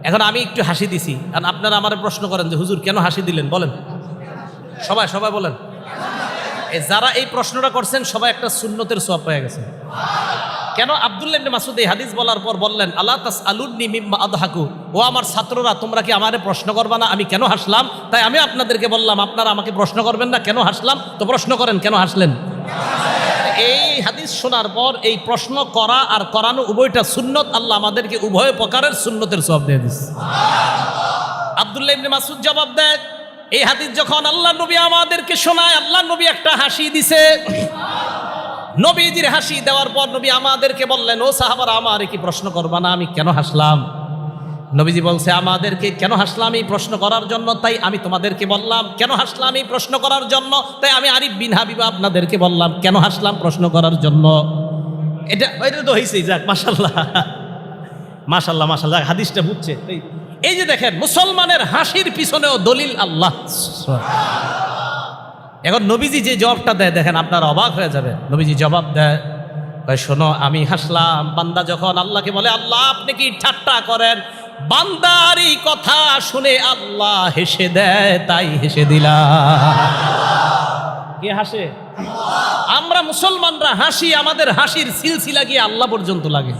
এখন আমি একটু হাসি দিছি, কারণ আপনারা আমার প্রশ্ন করেন যে হুজুর কেন হাসি দিলেন, বলেন সবাই বলেন। যারা এই প্রশ্নটা করছেন সবাই একটা সুন্নতের সওয়াব পেয়ে গেছে। কেন? আব্দুল্লাহ ইবনে মাসউদ এই হাদিস বলার পর বললেন, আলা তাসআলুনি মিম্মা আদহাকু, ও আমার ছাত্ররা তোমরা কি আমারে প্রশ্ন করবা না আমি কেন হাসলাম? তাই আমি আপনাদেরকে বললাম আপনারা আমাকে প্রশ্ন করবেন না কেন হাসলাম, তো প্রশ্ন করেন কেন হাসলেন। এই হাদিস শোনার পর এই প্রশ্ন করা আর করানো উভয়টা সুন্নত, আল্লাহ আমাদেরকে উভয় প্রকারের সুন্নতের সওয়াব দিয়ে দিয়েছে। আব্দুল্লাহ ইবনে মাসউদ জবাব দেয়, এই হাদিস যখন আল্লাহ নবী আমাদেরকে শোনায়, আল্লাহ নবী একটা হাসি দিছে। নবীজির হাসি দেওয়ার পর নবী আমাদেরকে বললেন, ও সাহাবারা আমার কি প্রশ্ন করবা না আমি কেন হাসলাম? নবীজি বলছে, আমাদেরকে কেন হাসলাম এই প্রশ্ন করার জন্য, তাই আমি তোমাদেরকে বললাম কেন হাসলাম এই প্রশ্ন করার জন্য, তাই আমি আরিফ বিন হাবিবা আপনাদেরকে বললাম কেন হাসলাম প্রশ্ন করার জন্য। এটা তো হয়েছেই, যাক মাশাল্লাহ মাশাল্লাহ মাশাল্লাহ, হাদিসটা বুঝছে। এই যে দেখেন মুসলমানের হাসির পিছনেও দলিল আল্লাহ। এখন নবীজি যে জবাবটা দেয় দেখেন আপনারা অবাক হয়ে যাবে। নবীজি জবাব দেয়, শোনো আমি হাসলাম। বান্দা যখন আল্লাহকে বলে, আল্লাহ আপনি কি ঠাট্টা করেন, বান্দার এই কথা শুনে আল্লাহ হেসে দেয়, তাই হেসে দিলাম। কে হাসে? আমরা মুসলমানরা হাসি, আমাদের হাসির সিলসিলা গিয়ে আল্লাহ পর্যন্ত লাগে।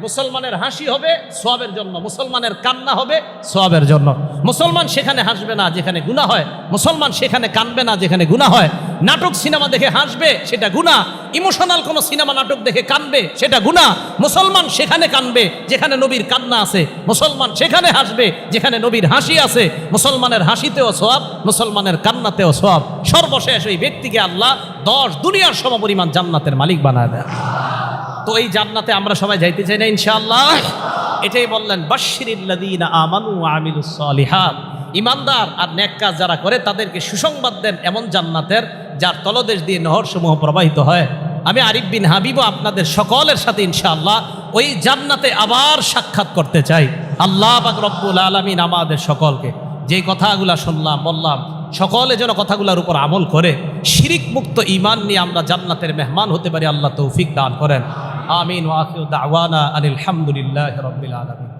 মুসলমানের হাসি হবে সওয়াবের জন্য, মুসলমানের কান্না হবে সওয়াবের জন্য। মুসলমান সেখানে হাসবে না যেখানে গুনাহ হয়, মুসলমান সেখানে কানবে না যেখানে গুনাহ হয়। নাটক সিনেমা দেখে হাসবে সেটা গুনাহ, ইমোশনাল কোনো সিনেমা নাটক দেখে কানবে সেটা গুনাহ। মুসলমান সেখানে কানবে যেখানে নবীর কান্না আছে, মুসলমান সেখানে হাসবে যেখানে নবীর হাসি আছে। মুসলমানের হাসিতেও সওয়াব, মুসলমানের কান্নাতেও সওয়াব। সর্বশেষ ওই ব্যক্তিকে আল্লাহ 10 দুনিয়ার সমপরিমাণ জান্নাতের মালিক বানায় দেয়। তো এই জান্নাতে আমরা সবাই যাইতে চাই না ইনশাআল্লাহ? এটাই বললেন, বাশশিরিল্লাযীনা আমানু ওয়া আমিলুস সালিহাত, ইমানদার আর নেক কাজ যারা করে তাদেরকে সুসংবাদ দেন এমন জান্নাতের যার তলদেশ দিয়ে নহরসমূহ প্রবাহিত হয়। আমি আরিফ বিন হাবিব আপনাদের সকলের সাথে ইনশাআল্লাহ ওই জান্নাতে আবার সাক্ষাৎ করতে চাই। আল্লাহ পাক রব্বুল আলামিন আমাদের সকলকে যেই কথাগুলা শুনলাম বললাম সকলে যেন কথাগুলোর উপর আমল করে শিরিক মুক্ত ঈমান নিয়ে আমরা জান্নাতের মেহমান হতে পারি। আল্লাহ তৌফিক দান করেন। আমিন ওয়া আখিরু দাওয়ানা আনিল হামদুলিল্লাহি রাব্বিল আলামিন।